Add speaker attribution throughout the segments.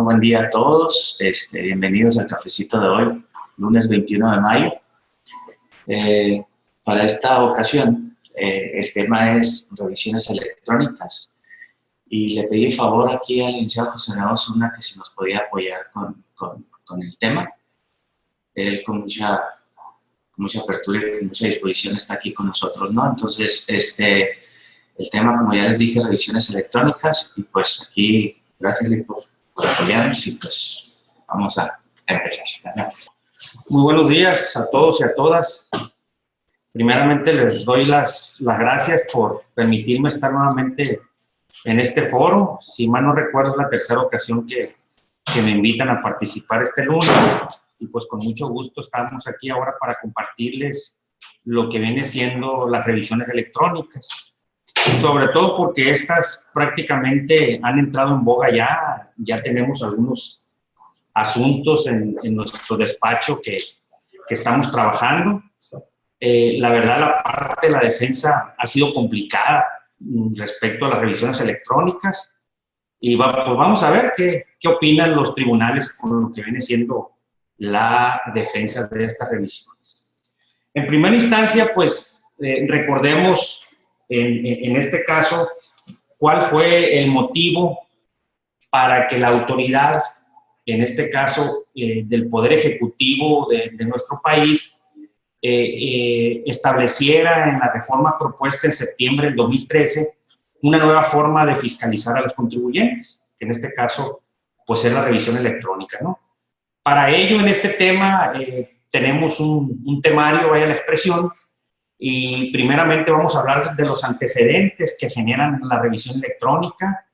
Speaker 1: buen día a todos. Bienvenidos al cafecito de hoy, lunes 21 de mayo. Para esta ocasión, el tema es revisiones electrónicas. Y le pedí el favor aquí al licenciado José León Osuna que si nos podía apoyar con el tema. Él con mucha apertura y con mucha disposición está aquí con nosotros, ¿no? Entonces, el tema, como ya les dije, revisiones electrónicas. Y pues aquí, gracias por apoyarnos y pues vamos a empezar.
Speaker 2: Muy buenos días a todos y a todas. Primeramente les doy las gracias por permitirme estar nuevamente en este foro. Si mal no recuerdo, es la tercera ocasión que me invitan a participar este lunes. Y pues con mucho gusto estamos aquí ahora para compartirles lo que viene siendo las revisiones electrónicas. Sobre todo porque estas prácticamente han entrado en boga ya. Ya tenemos algunos asuntos en nuestro despacho que estamos trabajando. La verdad, la parte de la defensa ha sido complicada respecto a las revisiones electrónicas. Y pues vamos a ver qué opinan los tribunales con lo que viene siendo la defensa de estas revisiones. En primera instancia, pues recordemos en este caso cuál fue el motivo para que la autoridad, en este caso del Poder Ejecutivo de nuestro país, estableciera en la reforma propuesta en septiembre del 2013 una nueva forma de fiscalizar a los contribuyentes, que en este caso pues es la revisión electrónica, ¿no? Para ello, en este tema, tenemos un temario, vaya la expresión, y primeramente vamos a hablar de los antecedentes que generan la revisión electrónica,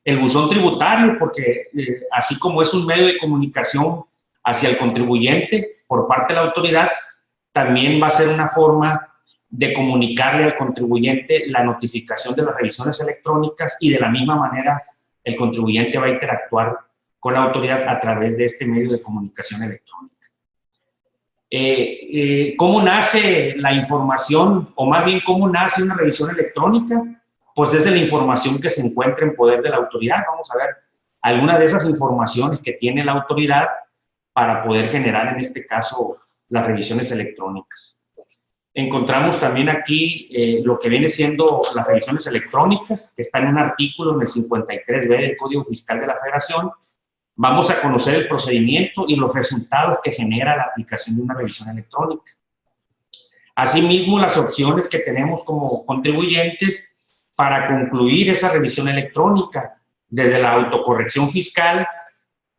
Speaker 2: el buzón tributario, porque así como es un medio de comunicación hacia el contribuyente por parte de la autoridad, también va a ser una forma de comunicarle al contribuyente la notificación de las revisiones electrónicas y de la misma manera el contribuyente va a interactuar con la autoridad a través de este medio de comunicación electrónica. ¿Cómo nace la información, o más bien cómo nace una revisión electrónica? Pues desde la información que se encuentra en poder de la autoridad. Vamos a ver algunas de esas informaciones que tiene la autoridad para poder generar, en este caso, las revisiones electrónicas. Encontramos también aquí lo que viene siendo las revisiones electrónicas, que está en un artículo en el 53B del Código Fiscal de la Federación. Vamos a conocer el procedimiento y los resultados que genera la aplicación de una revisión electrónica. Asimismo, las opciones que tenemos como contribuyentes para concluir esa revisión electrónica, desde la autocorrección fiscal,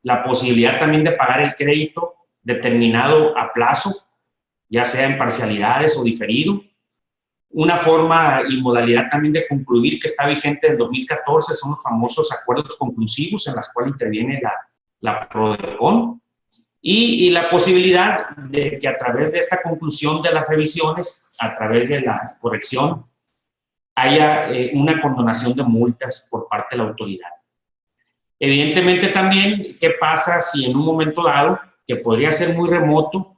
Speaker 2: la posibilidad también de pagar el crédito determinado a plazo, ya sea en parcialidades o diferido. Una forma y modalidad también de concluir que está vigente en 2014 son los famosos acuerdos conclusivos en las cuales interviene la PRODECON y la posibilidad de que a través de esta conclusión de las revisiones, a través de la corrección, haya una condonación de multas por parte de la autoridad. Evidentemente también, ¿qué pasa si en un momento dado, que podría ser muy remoto,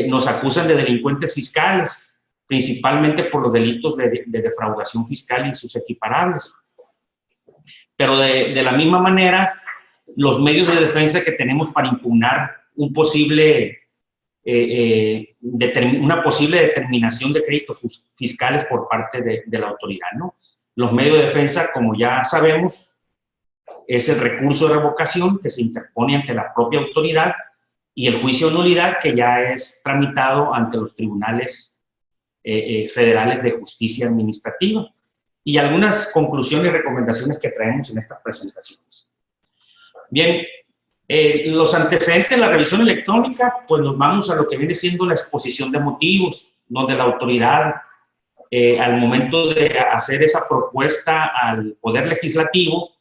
Speaker 2: nos acusan de delincuentes fiscales? Principalmente por los delitos de defraudación fiscal y sus equiparables. Pero de la misma manera, los medios de defensa que tenemos para impugnar una posible determinación de créditos fiscales por parte de la autoridad, ¿no? Los medios de defensa, como ya sabemos, es el recurso de revocación que se interpone ante la propia autoridad y el juicio de nulidad que ya es tramitado ante los tribunales federales de justicia administrativa, y algunas conclusiones y recomendaciones que traemos en estas presentaciones. Bien, los antecedentes de la revisión electrónica, pues nos vamos a lo que viene siendo la exposición de motivos, donde la autoridad, al momento de hacer esa propuesta al Poder Legislativo,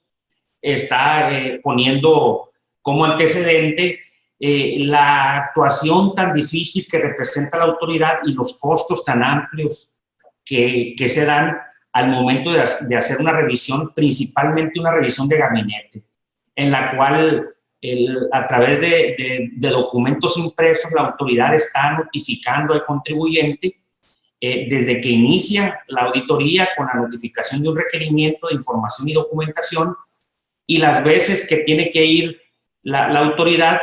Speaker 2: está poniendo como antecedente la actuación tan difícil que representa la autoridad y los costos tan amplios que se dan al momento de hacer una revisión, principalmente una revisión de gabinete, en la cual a través de documentos impresos la autoridad está notificando al contribuyente desde que inicia la auditoría con la notificación de un requerimiento de información y documentación, y las veces que tiene que ir la autoridad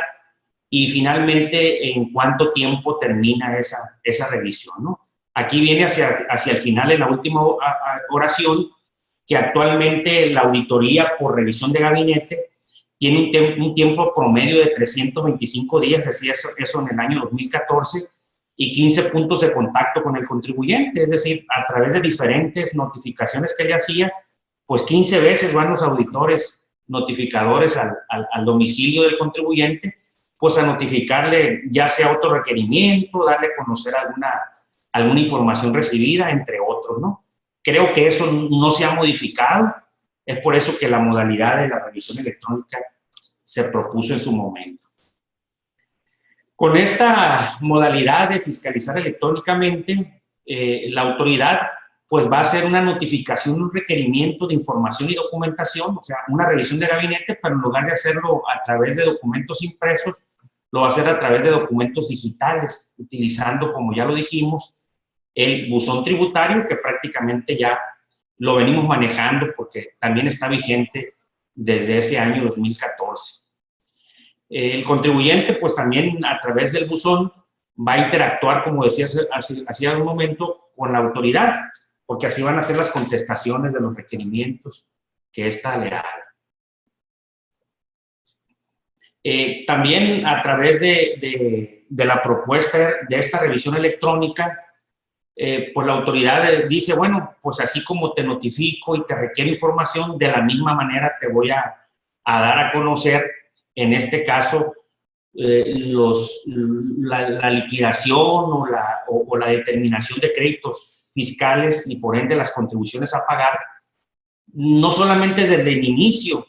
Speaker 2: y finalmente en cuánto tiempo termina esa revisión, ¿no? Aquí viene hacia el final, en la última oración, que actualmente la auditoría por revisión de gabinete tiene un tiempo promedio de 325 días, decía eso en el año 2014, y 15 puntos de contacto con el contribuyente, es decir, a través de diferentes notificaciones que le hacía, pues 15 veces van los auditores notificadores al domicilio del contribuyente, pues a notificarle ya sea otro requerimiento, darle a conocer alguna información recibida, entre otros, ¿no? Creo que eso no se ha modificado, es por eso que la modalidad de la revisión electrónica se propuso en su momento. Con esta modalidad de fiscalizar electrónicamente, la autoridad pues va a hacer una notificación, un requerimiento de información y documentación, o sea, una revisión de gabinete, pero en lugar de hacerlo a través de documentos impresos, lo va a hacer a través de documentos digitales, utilizando, como ya lo dijimos, el buzón tributario, que prácticamente ya lo venimos manejando porque también está vigente desde ese año 2014. El contribuyente, pues también a través del buzón, va a interactuar, como decía hace un momento, con la autoridad, porque así van a ser las contestaciones de los requerimientos que ésta le haga. También a través de la propuesta de esta revisión electrónica, pues la autoridad dice, bueno, pues así como te notifico y te requiero información, de la misma manera te voy a dar a conocer, en este caso, la liquidación o la determinación de créditos fiscales y por ende las contribuciones a pagar, no solamente desde el inicio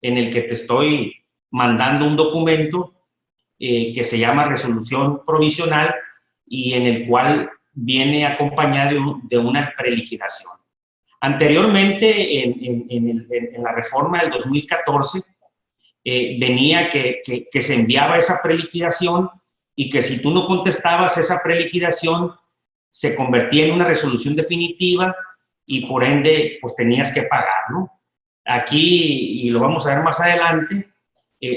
Speaker 2: en el que te estoy mandando un documento que se llama resolución provisional y en el cual viene acompañado de una preliquidación. Anteriormente, en la reforma del 2014, venía que se enviaba esa preliquidación y que si tú no contestabas esa preliquidación, se convertía en una resolución definitiva y por ende, pues tenías que pagar, ¿no? Aquí, y lo vamos a ver más adelante,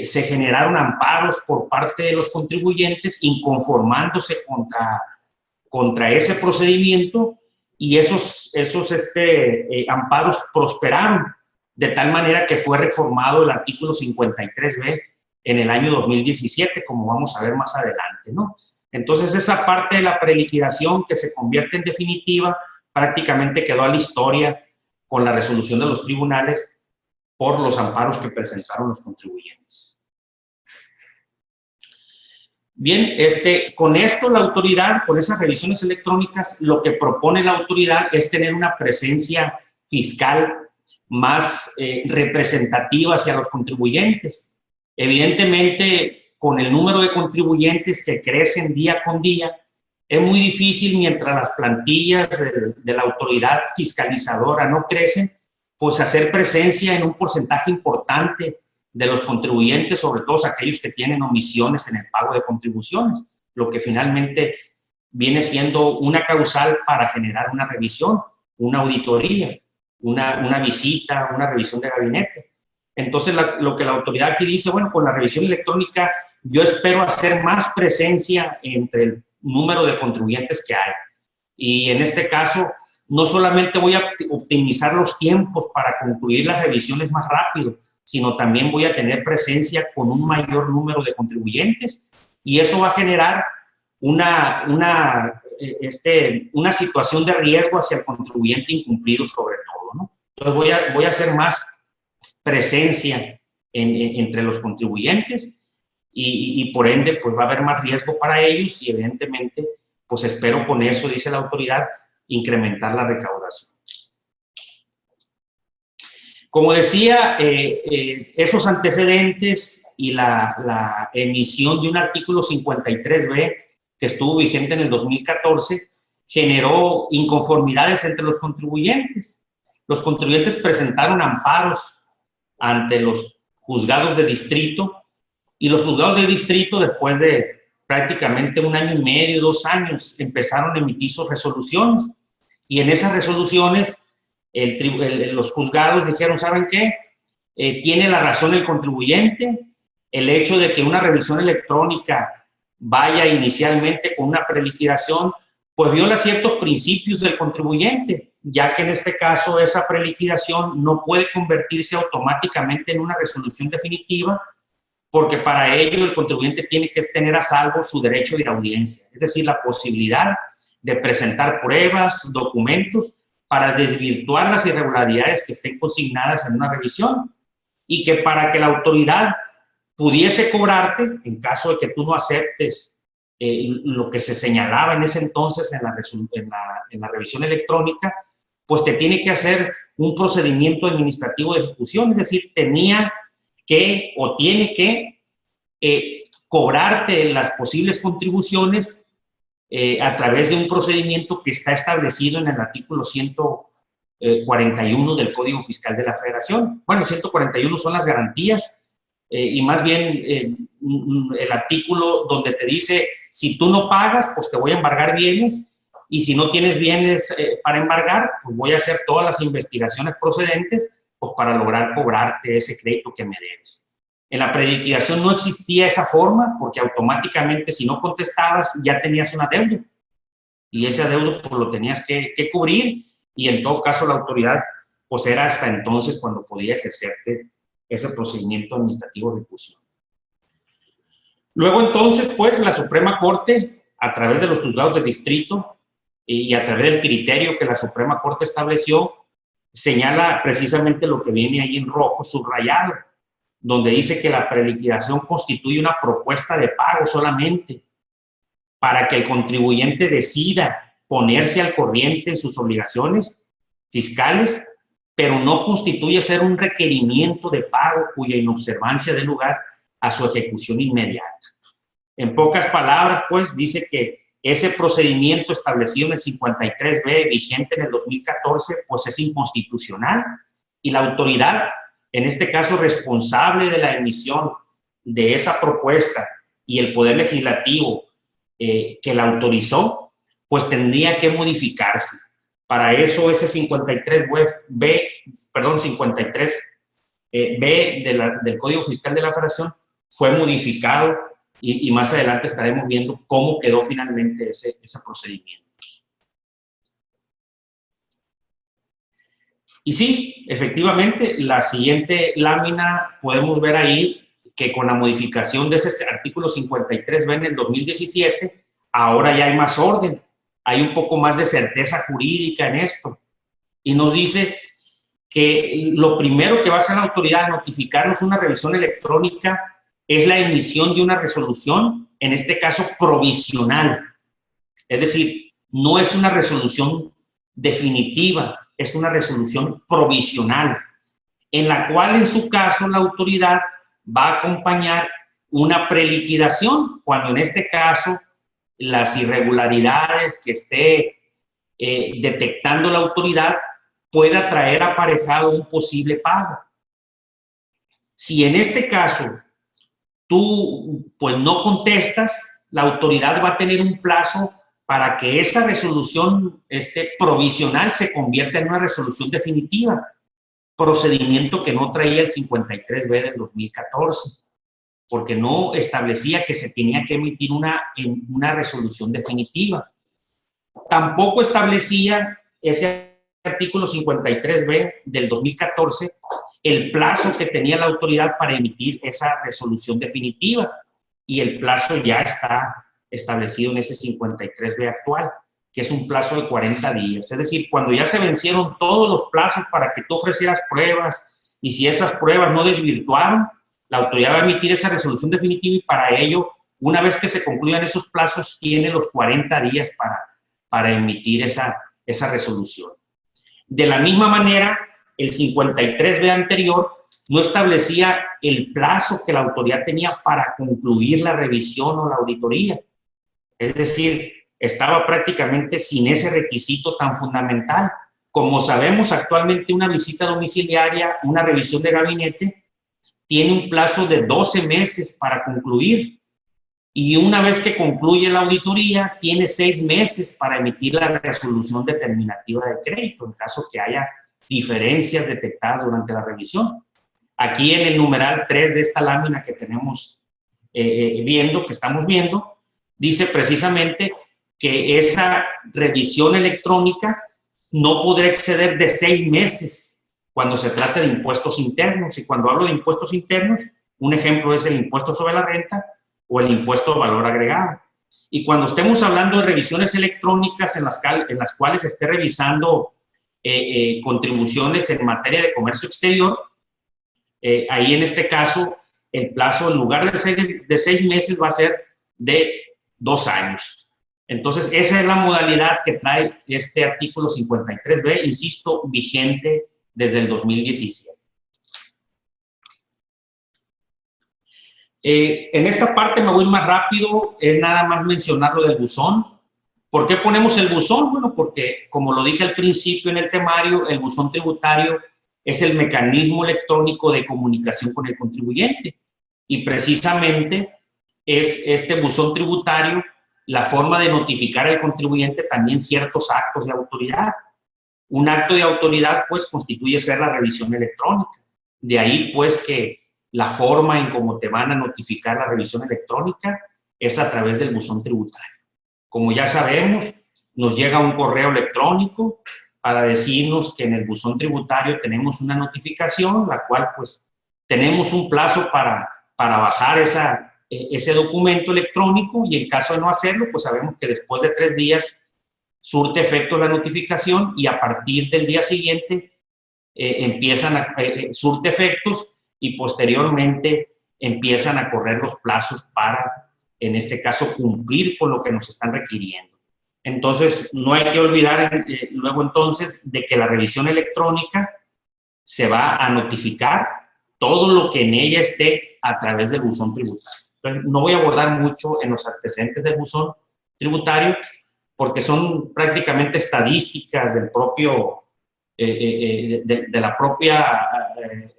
Speaker 2: se generaron amparos por parte de los contribuyentes inconformándose contra ese procedimiento y esos amparos prosperaron de tal manera que fue reformado el artículo 53B en el año 2017, como vamos a ver más adelante, ¿no? Entonces, esa parte de la preliquidación que se convierte en definitiva prácticamente quedó a la historia con la resolución de los tribunales por los amparos que presentaron los contribuyentes. Bien, con esto la autoridad, con esas revisiones electrónicas, lo que propone la autoridad es tener una presencia fiscal más representativa hacia los contribuyentes. Evidentemente, con el número de contribuyentes que crecen día con día, es muy difícil mientras las plantillas de la autoridad fiscalizadora no crecen, pues hacer presencia en un porcentaje importante de los contribuyentes, sobre todo aquellos que tienen omisiones en el pago de contribuciones, lo que finalmente viene siendo una causal para generar una revisión, una auditoría, una visita, una revisión de gabinete. Entonces, lo que la autoridad aquí dice, bueno, con la revisión electrónica yo espero hacer más presencia entre el número de contribuyentes que hay. Y en este caso, no solamente voy a optimizar los tiempos para concluir las revisiones más rápido, sino también voy a tener presencia con un mayor número de contribuyentes y eso va a generar una situación de riesgo hacia el contribuyente incumplido sobre todo, ¿no? Entonces voy a hacer más presencia entre los contribuyentes y por ende pues va a haber más riesgo para ellos y evidentemente pues espero con eso, dice la autoridad, incrementar la recaudación. Como decía, esos antecedentes y la emisión de un artículo 53B que estuvo vigente en el 2014 generó inconformidades entre los contribuyentes. Los contribuyentes presentaron amparos ante los juzgados de distrito y los juzgados de distrito, después de prácticamente 1 año y medio, 2 años, empezaron a emitir sus resoluciones y en esas resoluciones los juzgados dijeron, ¿saben qué? Tiene la razón el contribuyente, el hecho de que una revisión electrónica vaya inicialmente con una preliquidación, pues viola ciertos principios del contribuyente, ya que en este caso esa preliquidación no puede convertirse automáticamente en una resolución definitiva, porque para ello el contribuyente tiene que tener a salvo su derecho de audiencia, es decir, la posibilidad de presentar pruebas, documentos, para desvirtuar las irregularidades que estén consignadas en una revisión, y que para que la autoridad pudiese cobrarte, en caso de que tú no aceptes lo que se señalaba en ese entonces en la revisión electrónica, pues te tiene que hacer un procedimiento administrativo de ejecución, es decir, tenía que o tiene que cobrarte las posibles contribuciones a través de un procedimiento que está establecido en el artículo 141 del Código Fiscal de la Federación. Bueno, 141 son las garantías, y más bien el artículo donde te dice, si tú no pagas, pues te voy a embargar bienes, y si no tienes bienes para embargar, pues voy a hacer todas las investigaciones procedentes pues para lograr cobrarte ese crédito que me debes. En la preliquidación no existía esa forma, porque automáticamente si no contestabas ya tenías un adeudo, y ese adeudo pues lo tenías que cubrir, y en todo caso la autoridad pues era hasta entonces cuando podía ejercerte ese procedimiento administrativo de ejecución. Luego entonces pues la Suprema Corte, a través de los juzgados de distrito y a través del criterio que la Suprema Corte estableció, señala precisamente lo que viene ahí en rojo subrayado, donde dice que la preliquidación constituye una propuesta de pago solamente para que el contribuyente decida ponerse al corriente en sus obligaciones fiscales, pero no constituye ser un requerimiento de pago cuya inobservancia dé lugar a su ejecución inmediata. En pocas palabras, pues, dice que ese procedimiento establecido en el 53B, vigente en el 2014, pues es inconstitucional, y la autoridad, en este caso responsable de la emisión de esa propuesta, y el Poder Legislativo que la autorizó, pues tendría que modificarse. Para eso ese 53B del Código Fiscal de la Federación fue modificado, y más adelante estaremos viendo cómo quedó finalmente ese procedimiento. Y sí, efectivamente, la siguiente lámina podemos ver ahí que con la modificación de ese artículo 53B en el 2017, ahora ya hay más orden, hay un poco más de certeza jurídica en esto, y nos dice que lo primero que va a hacer la autoridad al notificarnos una revisión electrónica es la emisión de una resolución, en este caso provisional. Es decir, no es una resolución definitiva, es una resolución provisional, en la cual en su caso la autoridad va a acompañar una preliquidación, cuando en este caso las irregularidades que esté detectando la autoridad pueda traer aparejado un posible pago. Si en este caso tú pues no contestas, la autoridad va a tener un plazo para que esa resolución provisional se convierta en una resolución definitiva, procedimiento que no traía el 53B del 2014, porque no establecía que se tenía que emitir una resolución definitiva. Tampoco establecía ese artículo 53B del 2014 el plazo que tenía la autoridad para emitir esa resolución definitiva, y el plazo ya está establecido en ese 53B actual, que es un plazo de 40 días. Es decir, cuando ya se vencieron todos los plazos para que tú ofrecieras pruebas, y si esas pruebas no desvirtuaron, la autoridad va a emitir esa resolución definitiva, y para ello, una vez que se concluyan esos plazos, tiene los 40 días para emitir esa resolución. De la misma manera, el 53B anterior no establecía el plazo que la autoridad tenía para concluir la revisión o la auditoría. Es decir, estaba prácticamente sin ese requisito tan fundamental. Como sabemos, actualmente una visita domiciliaria, una revisión de gabinete, tiene un plazo de 12 meses para concluir, y una vez que concluye la auditoría, tiene 6 meses para emitir la resolución determinativa de crédito, en caso que haya diferencias detectadas durante la revisión. Aquí en el numeral 3 de esta lámina que tenemos que estamos viendo, dice precisamente que esa revisión electrónica no podrá exceder de 6 meses cuando se trate de impuestos internos. Y cuando hablo de impuestos internos, un ejemplo es el impuesto sobre la renta o el impuesto de valor agregado. Y cuando estemos hablando de revisiones electrónicas en las cuales se esté revisando contribuciones en materia de comercio exterior, ahí en este caso el plazo en lugar de 6 meses va a ser de 2 años. Entonces, esa es la modalidad que trae este artículo 53B, insisto, vigente desde el 2017. En esta parte me voy más rápido, es nada más mencionar lo del buzón. ¿Por qué ponemos el buzón? Bueno, porque, como lo dije al principio en el temario, el buzón tributario es el mecanismo electrónico de comunicación con el contribuyente. Y precisamente es este buzón tributario la forma de notificar al contribuyente también ciertos actos de autoridad. Un acto de autoridad, pues, constituye ser la revisión electrónica. De ahí, pues, que la forma en cómo te van a notificar la revisión electrónica es a través del buzón tributario. Como ya sabemos, nos llega un correo electrónico para decirnos que en el buzón tributario tenemos una notificación, la cual, pues, tenemos un plazo para bajar ese documento electrónico, y en caso de no hacerlo, pues sabemos que después de 3 días surte efecto la notificación, y a partir del día siguiente surte efectos, y posteriormente empiezan a correr los plazos para, en este caso, cumplir con lo que nos están requiriendo. Entonces, no hay que olvidar luego entonces de que la revisión electrónica se va a notificar todo lo que en ella esté a través del buzón tributario. Entonces, no voy a abordar mucho en los antecedentes del buzón tributario, porque son prácticamente estadísticas del propio, de la propia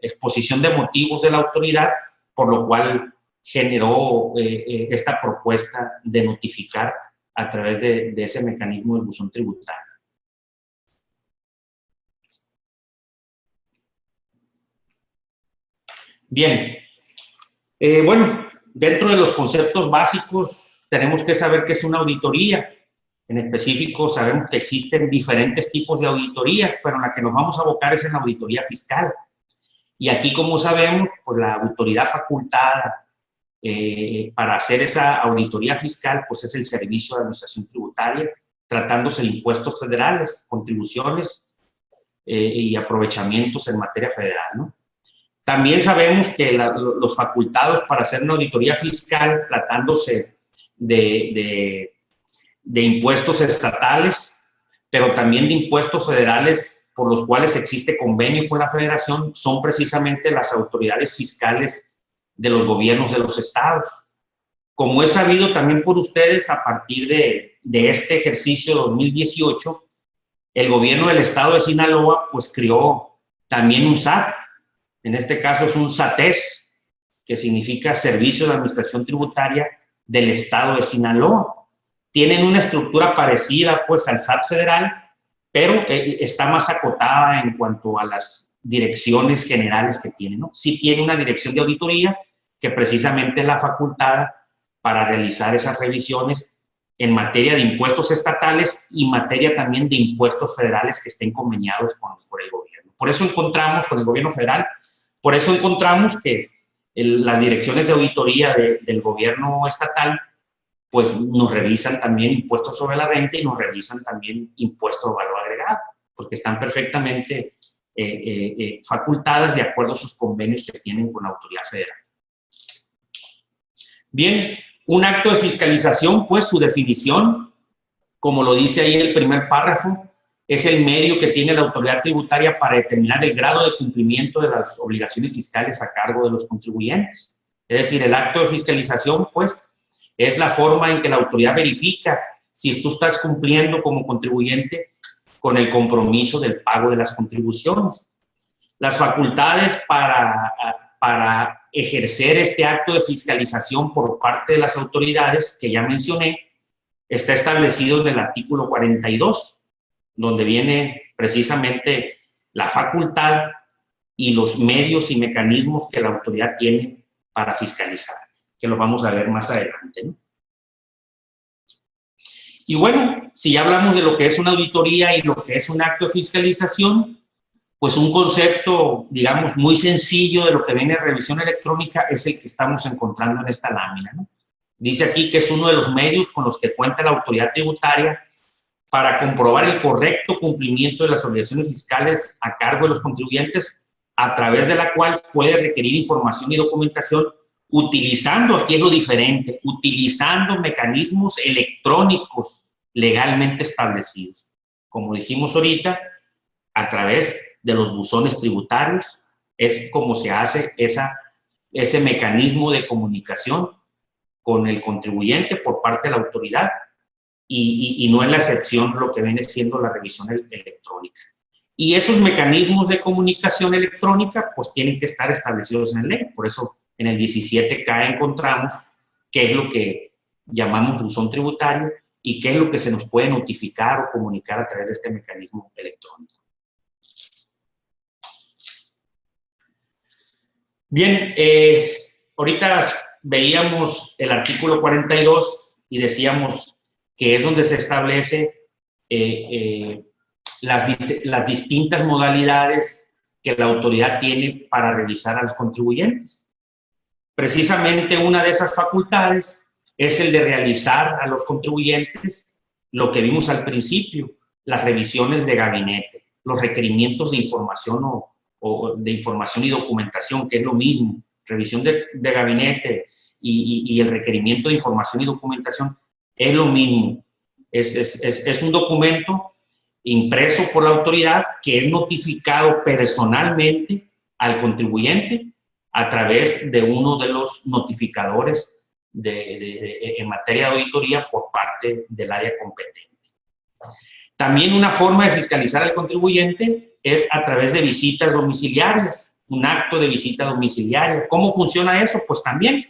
Speaker 2: exposición de motivos de la autoridad, por lo cual generó esta propuesta de notificar a través de ese mecanismo del buzón tributario. Bien, bueno, dentro de los conceptos básicos tenemos que saber qué es una auditoría. En específico, sabemos que existen diferentes tipos de auditorías, pero en la que nos vamos a abocar es en la auditoría fiscal. Y aquí, como sabemos, pues la autoridad facultada para hacer esa auditoría fiscal, pues es el Servicio de Administración Tributaria, tratándose de impuestos federales, contribuciones y aprovechamientos en materia federal, ¿no? También sabemos que los facultados para hacer una auditoría fiscal, tratándose de impuestos estatales, pero también de impuestos federales por los cuales existe convenio con la Federación, son precisamente las autoridades fiscales de los gobiernos de los estados. Como es sabido también por ustedes, a partir de este ejercicio 2018, el gobierno del estado de Sinaloa pues creó también un SAT. En este caso es un SATES, que significa Servicio de Administración Tributaria del Estado de Sinaloa. Tienen una estructura parecida, pues, al SAT federal, pero está más acotada en cuanto a las direcciones generales que tiene, ¿no? Sí tiene una dirección de auditoría que precisamente es la facultada para realizar esas revisiones en materia de impuestos estatales y materia también de impuestos federales que estén conveniados por el gobierno. Por eso encontramos con el gobierno federal, por eso encontramos que las direcciones de auditoría del gobierno estatal pues nos revisan también impuestos sobre la renta y nos revisan también impuestos de valor agregado, porque están perfectamente facultadas de acuerdo a sus convenios que tienen con la autoridad federal. Bien, un acto de fiscalización, pues su definición, como lo dice ahí el primer párrafo, es el medio que tiene la autoridad tributaria para determinar el grado de cumplimiento de las obligaciones fiscales a cargo de los contribuyentes. Es decir, el acto de fiscalización, pues, es la forma en que la autoridad verifica si tú estás cumpliendo como contribuyente con el compromiso del pago de las contribuciones. Las facultades para ejercer este acto de fiscalización por parte de las autoridades, que ya mencioné, está establecido en el artículo 42, donde viene precisamente la facultad y los medios y mecanismos que la autoridad tiene para fiscalizar, que lo vamos a ver más adelante, ¿no? Y bueno, si ya hablamos de lo que es una auditoría y lo que es un acto de fiscalización, pues un concepto, digamos, muy sencillo de lo que viene de revisión electrónica es el que estamos encontrando en esta lámina, ¿no? Dice aquí que es uno de los medios con los que cuenta la autoridad tributaria para comprobar el correcto cumplimiento de las obligaciones fiscales a cargo de los contribuyentes, a través de la cual puede requerir información y documentación utilizando, aquí es lo diferente, utilizando mecanismos electrónicos legalmente establecidos. Como dijimos ahorita, a través de los buzones tributarios es como se hace ese mecanismo de comunicación con el contribuyente por parte de la autoridad y no es la excepción lo que viene siendo la revisión electrónica. Y esos mecanismos de comunicación electrónica pues tienen que estar establecidos en la ley, por eso en el 17K encontramos qué es lo que llamamos buzón tributario y qué es lo que se nos puede notificar o comunicar a través de este mecanismo electrónico. Bien, ahorita veíamos el artículo 42 y decíamos que es donde se establece las distintas modalidades que la autoridad tiene para revisar a los contribuyentes. Precisamente una de esas facultades es el de realizar a los contribuyentes lo que vimos al principio, las revisiones de gabinete, los requerimientos de información o de información y documentación, que es lo mismo, revisión de gabinete y el requerimiento de información y documentación es lo mismo. Es un documento impreso por la autoridad que es notificado personalmente al contribuyente a través de uno de los notificadores en materia de auditoría por parte del área competente. También una forma de fiscalizar al contribuyente es a través de visitas domiciliarias, un acto de visita domiciliaria. ¿Cómo funciona eso? Pues también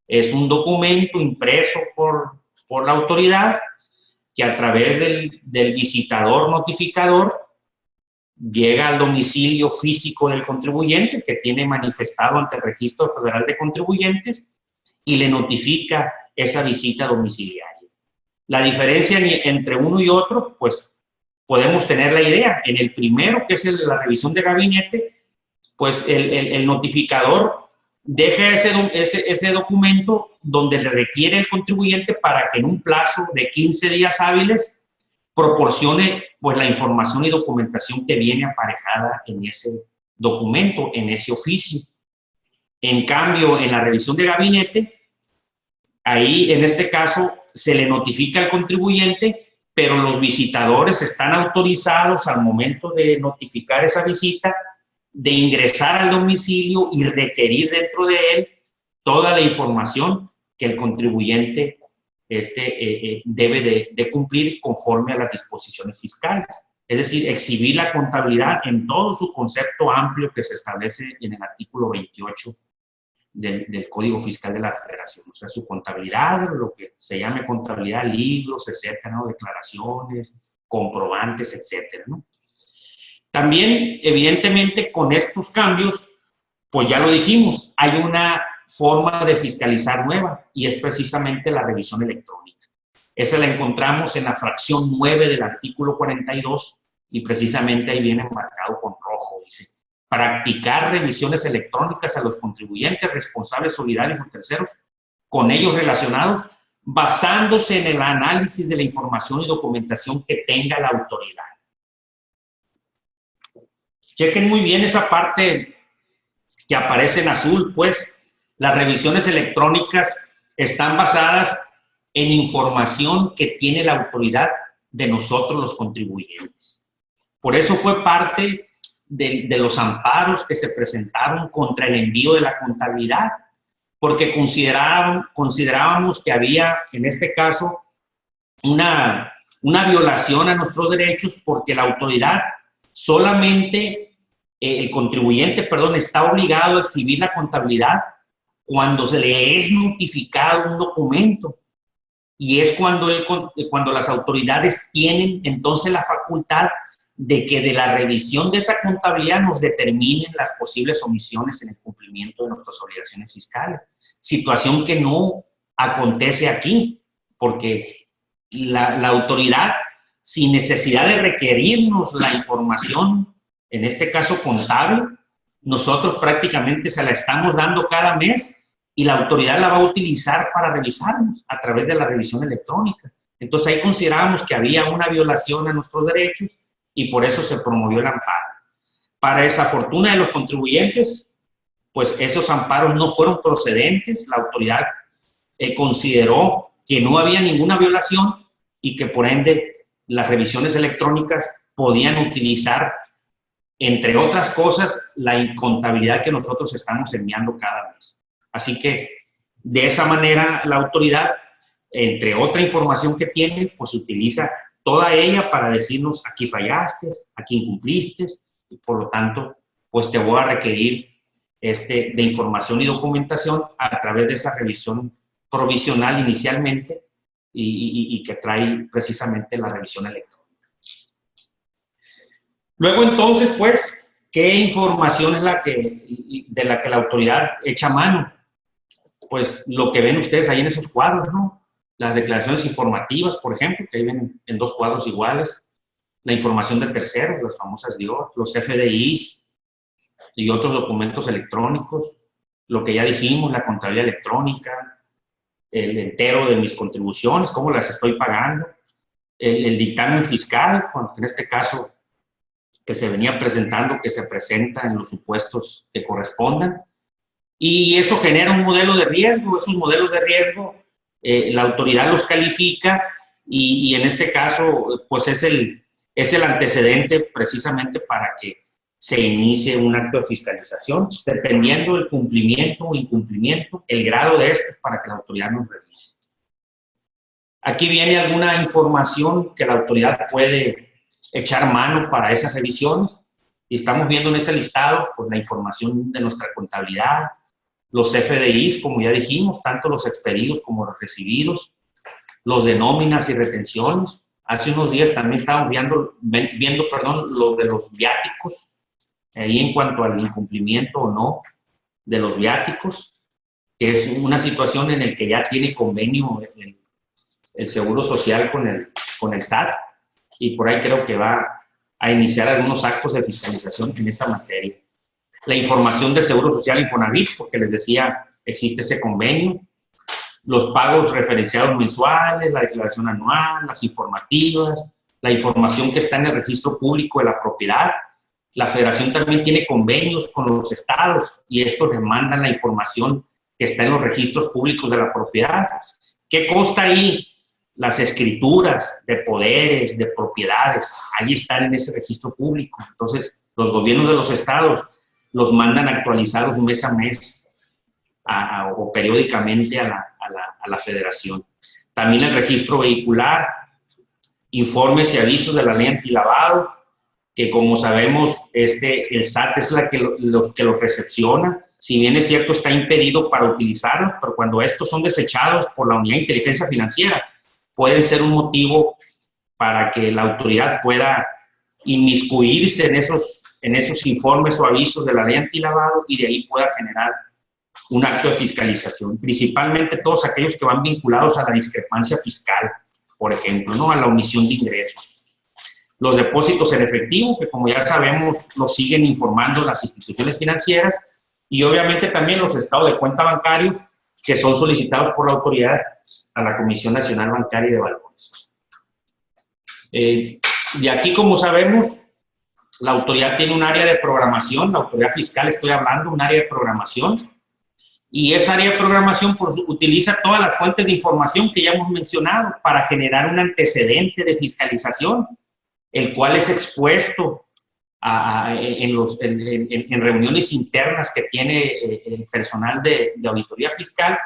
Speaker 2: es un documento impreso por la autoridad que a través del visitador notificador llega al domicilio físico del contribuyente que tiene manifestado ante el Registro Federal de Contribuyentes y le notifica esa visita domiciliaria. La diferencia entre uno y otro, pues podemos tener la idea. En el primero, que es la revisión de gabinete, pues el notificador deja ese documento donde le requiere el contribuyente para que en un plazo de 15 días hábiles proporcione pues la información y documentación que viene aparejada en ese documento, en ese oficio. En cambio, en la revisión de gabinete, ahí en este caso se le notifica al contribuyente, pero los visitadores están autorizados al momento de notificar esa visita de ingresar al domicilio y requerir dentro de él toda la información que el contribuyente debe de cumplir conforme a las disposiciones fiscales. Es decir, exhibir la contabilidad en todo su concepto amplio que se establece en el artículo 28 del Código Fiscal de la Federación. O sea, su contabilidad, lo que se llame contabilidad, libros, etcétera, ¿no? Declaraciones, comprobantes, etcétera, ¿no? También, evidentemente, con estos cambios, pues ya lo dijimos, hay una forma de fiscalizar nueva y es precisamente la revisión electrónica. Esa la encontramos en la fracción 9 del artículo 42 y precisamente ahí viene marcado con rojo, dice, practicar revisiones electrónicas a los contribuyentes, responsables solidarios o terceros con ellos relacionados, basándose en el análisis de la información y documentación que tenga la autoridad. Chequen muy bien esa parte que aparece en azul, pues las revisiones electrónicas están basadas en información que tiene la autoridad de nosotros los contribuyentes. Por eso fue parte de los amparos que se presentaron contra el envío de la contabilidad, porque considerábamos que había, en este caso, una violación a nuestros derechos porque la autoridad solamente, el contribuyente, perdón, está obligado a exhibir la contabilidad cuando se le es notificado un documento. Y es cuando las autoridades tienen entonces la facultad de que de la revisión de esa contabilidad nos determinen las posibles omisiones en el cumplimiento de nuestras obligaciones fiscales. Situación que no acontece aquí, porque la autoridad, sin necesidad de requerirnos la información, en este caso contable, nosotros prácticamente se la estamos dando cada mes y la autoridad la va a utilizar para revisarnos a través de la revisión electrónica. Entonces ahí considerábamos que había una violación a nuestros derechos y por eso se promovió el amparo. Para desafortuna de los contribuyentes, pues esos amparos no fueron procedentes, la autoridad consideró que no había ninguna violación y que por ende las revisiones electrónicas podían utilizar, entre otras cosas, la incontabilidad que nosotros estamos enviando cada mes. Así que de esa manera la autoridad, entre otra información que tiene, pues utiliza toda ella para decirnos aquí fallaste, aquí incumpliste, y por lo tanto, pues te voy a requerir de información y documentación a través de esa revisión provisional inicialmente y que trae precisamente la revisión electrónica. Luego entonces, pues, ¿qué información es de la que la autoridad echa mano? Pues lo que ven ustedes ahí en esos cuadros, ¿no? Las declaraciones informativas, por ejemplo, que ahí ven en 2 cuadros iguales, la información de terceros, las famosas DIOR, los FDIs y otros documentos electrónicos, lo que ya dijimos, la contabilidad electrónica, el entero de mis contribuciones, cómo las estoy pagando, el dictamen fiscal, en este caso que se venía presentando, que se presenta en los supuestos que correspondan, y eso genera un modelo de riesgo. Esos modelos de riesgo la autoridad los califica y en este caso pues es el antecedente precisamente para que se inicie un acto de fiscalización, dependiendo del cumplimiento o incumplimiento, el grado de estos para que la autoridad nos revise. Aquí viene alguna información que la autoridad puede echar mano para esas revisiones y estamos viendo en ese listado pues la información de nuestra contabilidad, los FDIs, como ya dijimos, tanto los expedidos como los recibidos, los de nóminas y retenciones. Hace unos días también estábamos viendo lo de los viáticos, ahí en cuanto al incumplimiento o no de los viáticos, que es una situación en la que ya tiene convenio el Seguro Social con el SAT, y por ahí creo que va a iniciar algunos actos de fiscalización en esa materia. La información del Seguro Social Infonavit, porque les decía, existe ese convenio, los pagos referenciados mensuales, la declaración anual, las informativas, la información que está en el registro público de la propiedad. La Federación también tiene convenios con los estados y estos demandan la información que está en los registros públicos de la propiedad. ¿Qué consta ahí? Las escrituras de poderes, de propiedades, ahí están en ese registro público. Entonces, los gobiernos de los estados los mandan actualizados mes a mes o periódicamente a la federación. También el registro vehicular, informes y avisos de la ley antilavado, que como sabemos, el SAT es los que los recepciona. Si bien es cierto, está impedido para utilizarlos, pero cuando estos son desechados por la Unidad de Inteligencia Financiera, pueden ser un motivo para que la autoridad pueda inmiscuirse en esos informes o avisos de la ley antilavado y de ahí pueda generar un acto de fiscalización, principalmente todos aquellos que van vinculados a la discrepancia fiscal, por ejemplo, ¿no? A la omisión de ingresos. Los depósitos en efectivo, que como ya sabemos, los siguen informando las instituciones financieras, y obviamente también los estados de cuenta bancarios que son solicitados por la autoridad a la Comisión Nacional Bancaria y de Valores. De aquí, como sabemos, la autoridad tiene un área de programación, la autoridad fiscal estoy hablando, un área de programación, y esa área de programación pues, utiliza todas las fuentes de información que ya hemos mencionado para generar un antecedente de fiscalización, el cual es expuesto en reuniones internas que tiene el personal de auditoría fiscal,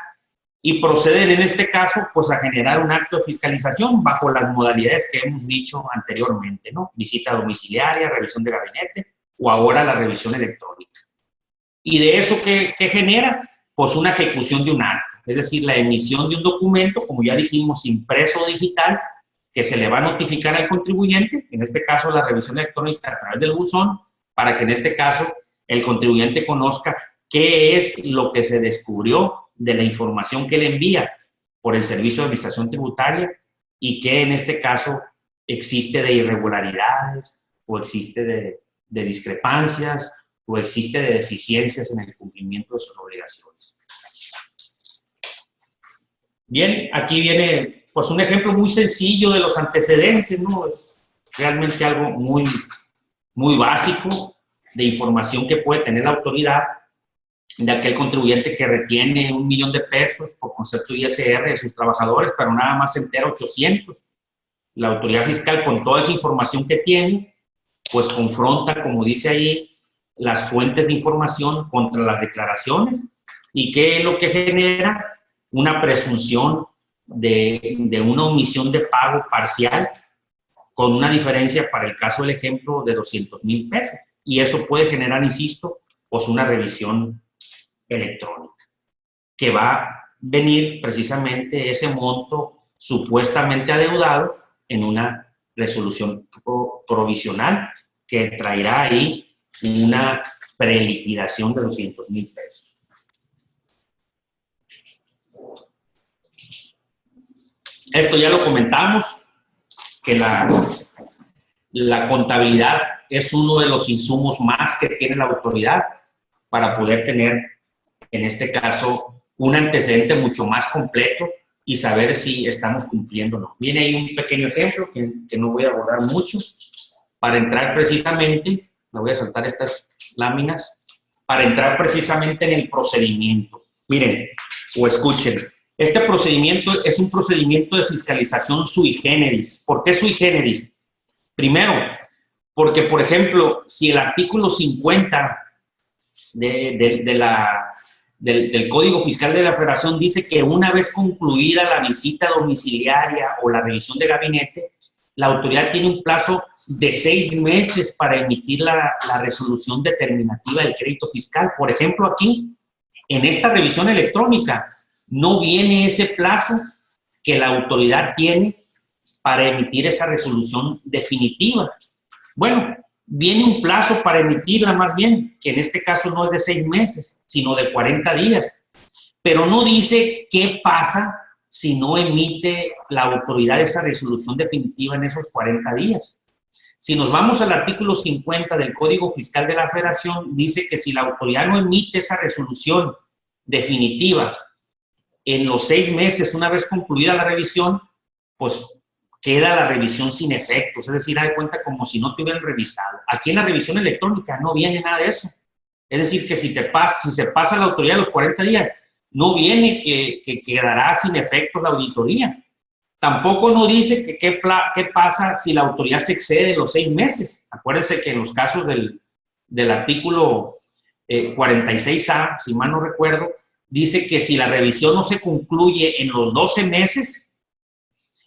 Speaker 2: y proceden en este caso pues a generar un acto de fiscalización bajo las modalidades que hemos dicho anteriormente, ¿no? Visita domiciliaria, revisión de gabinete o ahora la revisión electrónica. Y de eso, ¿qué genera? Pues una ejecución de un acto, es decir, la emisión de un documento, como ya dijimos, impreso o digital, que se le va a notificar al contribuyente, en este caso la revisión electrónica a través del buzón, para que en este caso el contribuyente conozca qué es lo que se descubrió de la información que le envía por el Servicio de Administración Tributaria y qué en este caso existe de irregularidades o existe de discrepancias o existe de deficiencias en el cumplimiento de sus obligaciones. Bien, aquí viene pues un ejemplo muy sencillo de los antecedentes, ¿no? Es realmente algo muy básico de información que puede tener la autoridad de aquel contribuyente que retiene 1 millón de pesos por concepto ISR de sus trabajadores, pero nada más se entera 800. La autoridad fiscal, con toda esa información que tiene, pues confronta, como dice ahí, las fuentes de información contra las declaraciones. ¿Y qué es lo que genera? Una presunción de una omisión de pago parcial con una diferencia, para el caso del ejemplo, de 200,000 pesos. Y eso puede generar, insisto, pues una revisión electrónica, que va a venir precisamente ese monto supuestamente adeudado en una resolución provisional que traerá ahí una preliquidación de 200,000 pesos. Esto ya lo comentamos, que la contabilidad es uno de los insumos más que tiene la autoridad para poder tener, en este caso, un antecedente mucho más completo y saber si estamos cumpliendo o no. Viene ahí un pequeño ejemplo que no voy a abordar mucho, para entrar precisamente, me voy a saltar estas láminas, para entrar precisamente en el procedimiento. Miren, o escuchen, este procedimiento es un procedimiento de fiscalización sui generis. ¿Por qué sui generis? Primero, porque, por ejemplo, si el artículo 50 del Código Fiscal de la Federación dice que una vez concluida la visita domiciliaria o la revisión de gabinete, la autoridad tiene un plazo de 6 meses para emitir la resolución determinativa del crédito fiscal. Por ejemplo, aquí, en esta revisión electrónica, no viene ese plazo que la autoridad tiene para emitir esa resolución definitiva. Bueno, viene un plazo para emitirla más bien, que en este caso no es de 6 meses, sino de 40 días. Pero no dice qué pasa si no emite la autoridad esa resolución definitiva en esos 40 días. Si nos vamos al artículo 50 del Código Fiscal de la Federación, dice que si la autoridad no emite esa resolución definitiva en los 6 meses, una vez concluida la revisión, pues queda la revisión sin efectos, es decir, da de cuenta como si no te hubieran revisado. Aquí en la revisión electrónica no viene nada de eso. Es decir, que si se pasa la autoridad los 40 días, no viene que quedará sin efectos la auditoría. Tampoco no dice que qué pasa si la autoridad se excede los 6 meses. Acuérdense que en los casos del artículo 46A, si mal no recuerdo, dice que si la revisión no se concluye en los 12 meses,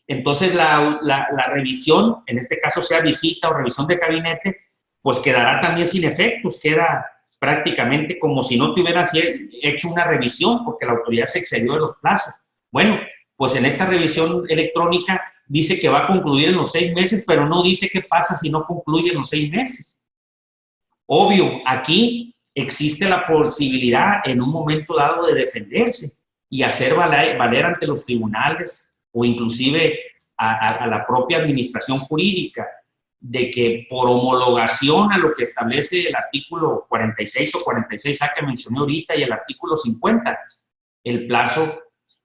Speaker 2: entonces la revisión, en este caso sea visita o revisión de gabinete, pues quedará también sin efectos, queda prácticamente como si no te hubieras hecho una revisión porque la autoridad se excedió de los plazos. Bueno, pues en esta revisión electrónica dice que va a concluir en los 6 meses, pero no dice qué pasa si no concluye en los 6 meses. Obvio, aquí existe la posibilidad en un momento dado de defenderse y hacer valer ante los tribunales o inclusive a la propia administración jurídica, de que por homologación a lo que establece el artículo 46 o 46A que mencioné ahorita y el artículo 50, el plazo,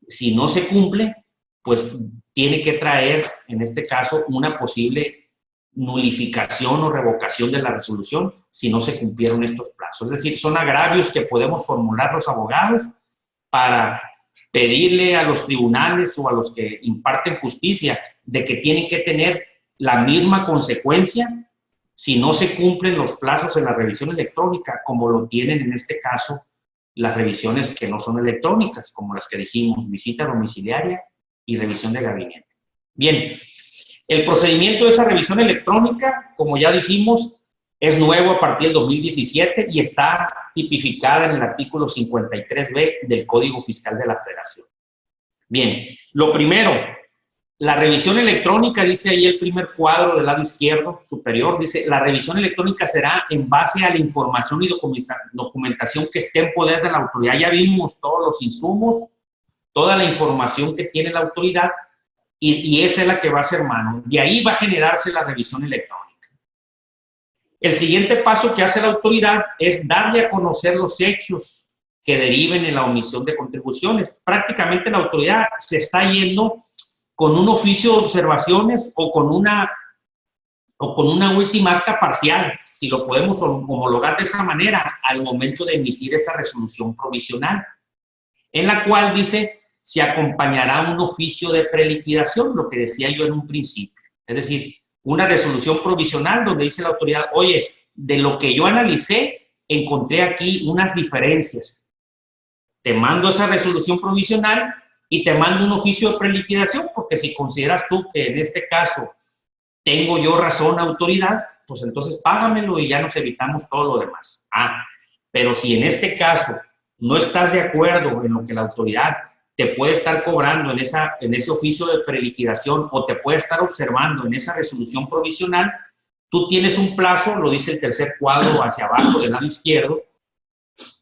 Speaker 2: si no se cumple, pues tiene que traer, en este caso, una posible nulificación o revocación de la resolución si no se cumplieron estos plazos. Es decir, son agravios que podemos formular los abogados para pedirle a los tribunales o a los que imparten justicia de que tienen que tener la misma consecuencia si no se cumplen los plazos en la revisión electrónica, como lo tienen en este caso las revisiones que no son electrónicas, como las que dijimos, visita domiciliaria y revisión de gabinete. Bien, el procedimiento de esa revisión electrónica, como ya dijimos, es nuevo a partir del 2017 y está tipificada en el artículo 53B del Código Fiscal de la Federación. Bien, lo primero, La revisión electrónica, dice ahí el primer cuadro del lado izquierdo superior, dice, la revisión electrónica será en base a la información y documentación que esté en poder de la autoridad. Ya vimos todos los insumos, toda la información que tiene la autoridad, y esa es la que va a ser mano. De ahí va a generarse la revisión electrónica. El siguiente paso que hace la autoridad es darle a conocer los hechos que deriven en la omisión de contribuciones. Prácticamente la autoridad se está yendo con un oficio de observaciones o con una última acta parcial, si lo podemos homologar de esa manera, al momento de emitir esa resolución provisional, en la cual dice, se acompañará un oficio de preliquidación, lo que decía yo en un principio. Es decir, una resolución provisional donde dice la autoridad, oye, de lo que yo analicé, encontré aquí unas diferencias. Te mando esa resolución provisional y te mando un oficio de preliquidación, porque si consideras tú que en este caso tengo yo razón, autoridad, pues entonces págamelo y ya nos evitamos todo lo demás. Pero si en este caso no estás de acuerdo en lo que la autoridad te puede estar cobrando en ese oficio de preliquidación o te puede estar observando en esa resolución provisional, tú tienes un plazo, lo dice el tercer cuadro hacia abajo del lado izquierdo,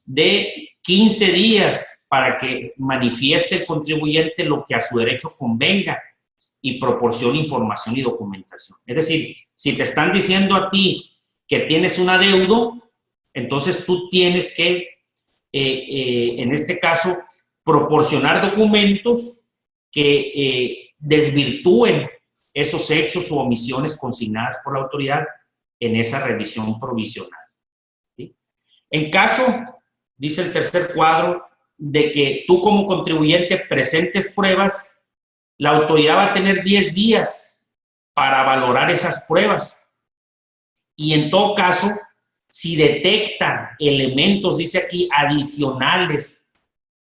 Speaker 2: de 15 días para que manifieste el contribuyente lo que a su derecho convenga y proporcione información y documentación. Es decir, si te están diciendo a ti que tienes un adeudo, entonces tú tienes que, en este caso, proporcionar documentos que desvirtúen esos hechos u omisiones consignadas por la autoridad en esa revisión provisional. ¿Sí? En caso, dice el tercer cuadro, de que tú como contribuyente presentes pruebas, la autoridad va a tener 10 días para valorar esas pruebas. Y en todo caso, si detecta elementos, dice aquí, adicionales,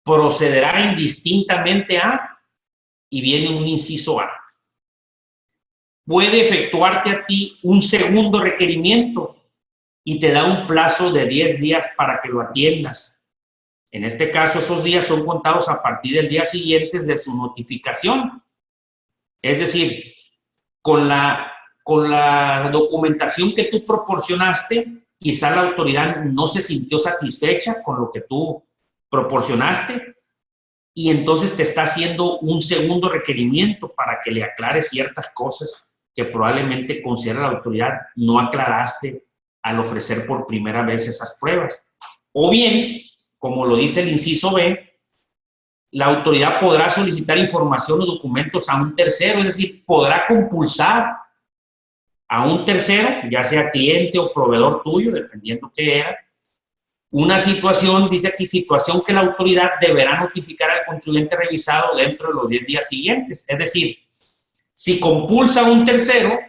Speaker 2: procederá indistintamente a, y viene un inciso A. Puede efectuarte a ti un segundo requerimiento y te da un plazo de 10 días para que lo atiendas. En este caso, esos días son contados a partir del día siguiente de su notificación. Es decir, con la documentación que tú proporcionaste, quizá la autoridad no se sintió satisfecha con lo que tú proporcionaste y entonces te está haciendo un segundo requerimiento para que le aclares ciertas cosas que probablemente considera la autoridad no aclaraste al ofrecer por primera vez esas pruebas. O bien, como lo dice el inciso B, la autoridad podrá solicitar información o documentos a un tercero, es decir, podrá compulsar a un tercero, ya sea cliente o proveedor tuyo, dependiendo qué era, una situación, dice aquí, situación que la autoridad deberá notificar al contribuyente revisado dentro de los 10 días siguientes. Es decir, si compulsa a un tercero,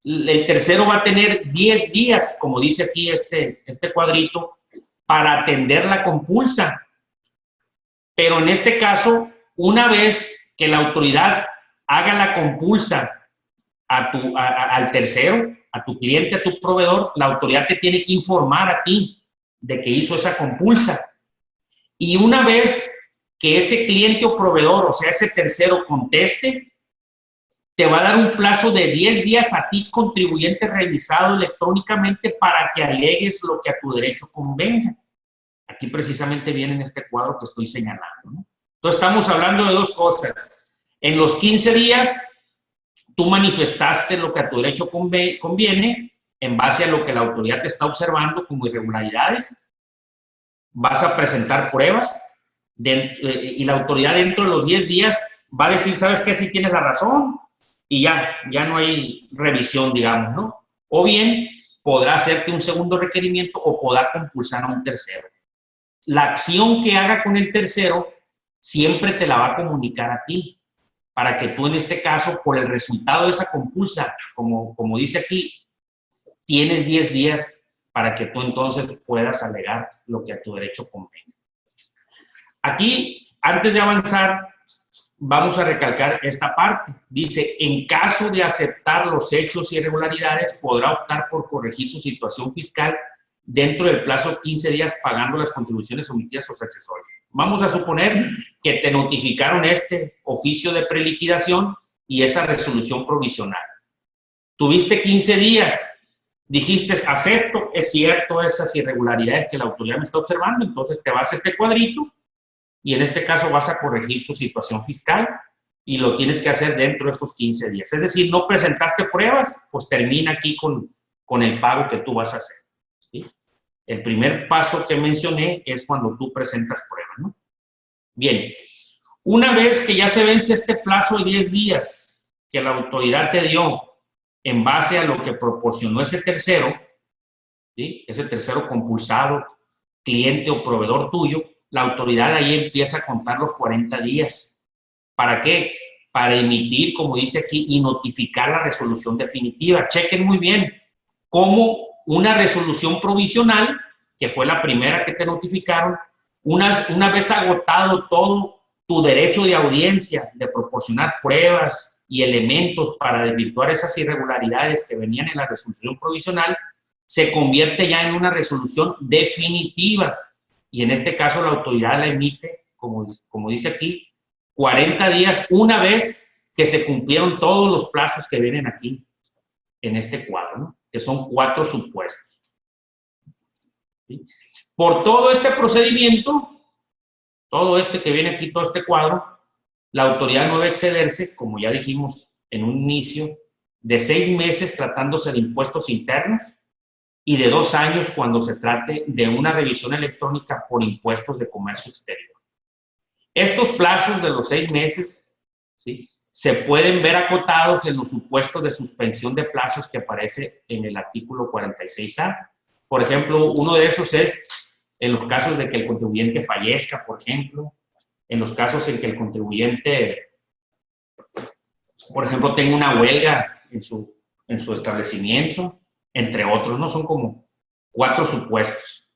Speaker 2: el tercero va a tener 10 días, como dice aquí este cuadrito, para atender la compulsa. Pero en este caso, una vez que la autoridad haga la compulsa al tercero, a tu cliente, a tu proveedor, la autoridad te tiene que informar a ti de que hizo esa compulsa. Y una vez que ese cliente o proveedor, o sea, ese tercero conteste, te va a dar un plazo de 10 días a ti, contribuyente revisado electrónicamente, para que alegues lo que a tu derecho convenga. Aquí precisamente viene en este cuadro que estoy señalando, ¿no? Entonces estamos hablando de dos cosas. En los 15 días, tú manifestaste lo que a tu derecho conviene en base a lo que la autoridad te está observando como irregularidades. Vas a presentar pruebas y la autoridad dentro de los 10 días va a decir, ¿sabes qué? Sí tienes la razón y ya no hay revisión, digamos, ¿no? O bien podrá hacerte un segundo requerimiento o podrá compulsar a un tercero. La acción que haga con el tercero siempre te la va a comunicar a ti, para que tú en este caso, por el resultado de esa compulsa, como dice aquí, tienes 10 días para que tú entonces puedas alegar lo que a tu derecho convenga. Aquí, antes de avanzar, vamos a recalcar esta parte. Dice, en caso de aceptar los hechos y irregularidades, podrá optar por corregir su situación fiscal dentro del plazo de 15 días pagando las contribuciones omitidas o accesorias. Vamos a suponer que te notificaron este oficio de preliquidación y esa resolución provisional. Tuviste 15 días, dijiste, acepto, es cierto esas irregularidades que la autoridad me está observando, entonces te vas a este cuadrito y en este caso vas a corregir tu situación fiscal y lo tienes que hacer dentro de estos 15 días. Es decir, no presentaste pruebas, pues termina aquí con el pago que tú vas a hacer, ¿sí? El primer paso que mencioné es cuando tú presentas pruebas, ¿no? Bien, una vez que ya se vence este plazo de 10 días que la autoridad te dio en base a lo que proporcionó ese tercero, ¿sí? Ese tercero compulsado, cliente o proveedor tuyo, la autoridad ahí empieza a contar los 40 días. ¿Para qué? Para emitir, como dice aquí, y notificar la resolución definitiva. Chequen muy bien cómo una resolución provisional, que fue la primera que te notificaron, una vez agotado todo tu derecho de audiencia, de proporcionar pruebas y elementos para desvirtuar esas irregularidades que venían en la resolución provisional, se convierte ya en una resolución definitiva. Y en este caso la autoridad la emite, como dice aquí, 40 días una vez que se cumplieron todos los plazos que vienen aquí en este cuadro, ¿no? Que son 4 supuestos. ¿Sí? Por todo este procedimiento, todo este que viene aquí, todo este cuadro, la autoridad no debe excederse, como ya dijimos en un inicio, de 6 meses tratándose de impuestos internos y de 2 años cuando se trate de una revisión electrónica por impuestos de comercio exterior. Estos plazos de los 6 meses, ¿sí?, se pueden ver acotados en los supuestos de suspensión de plazos que aparece en el artículo 46A. Por ejemplo, uno de esos es en los casos de que el contribuyente fallezca, por ejemplo, en los casos en que el contribuyente, por ejemplo, tenga una huelga en su establecimiento, entre otros, ¿no? Son como 4 supuestos.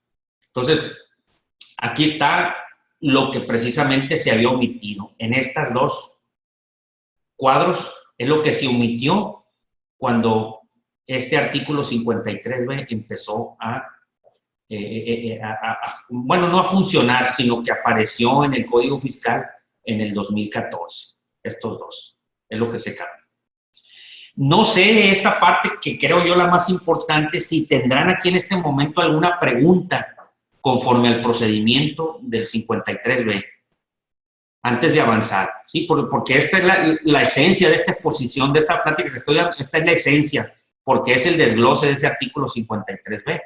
Speaker 2: Entonces, aquí está lo que precisamente se había omitido. En estas 2 cuadros es lo que se omitió cuando este artículo 53B empezó bueno, no a funcionar, sino que apareció en el Código Fiscal en el 2014. Estos 2 es lo que se cambia. No sé esta parte que creo yo la más importante, si tendrán aquí en este momento alguna pregunta conforme al procedimiento del 53B, antes de avanzar, ¿sí? Porque esta es la esencia de esta exposición, de esta plática que estoy dando, esta es la esencia, porque es el desglose de ese artículo 53B.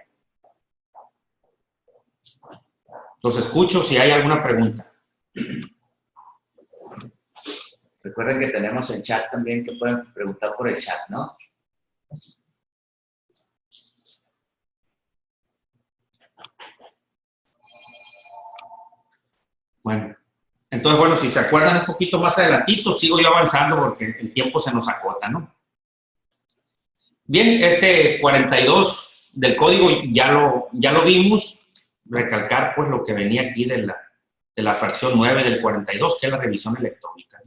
Speaker 2: Los escucho si hay alguna pregunta.
Speaker 1: Recuerden que tenemos el chat también, que pueden preguntar por el chat, ¿no?
Speaker 2: Bueno, entonces, bueno, si se acuerdan un poquito más adelantito, sigo yo avanzando porque el tiempo se nos acota, ¿no? Bien, este 42 del código ya lo vimos. Recalcar, pues, lo que venía aquí de la fracción 9 del 42, que es la revisión electrónica.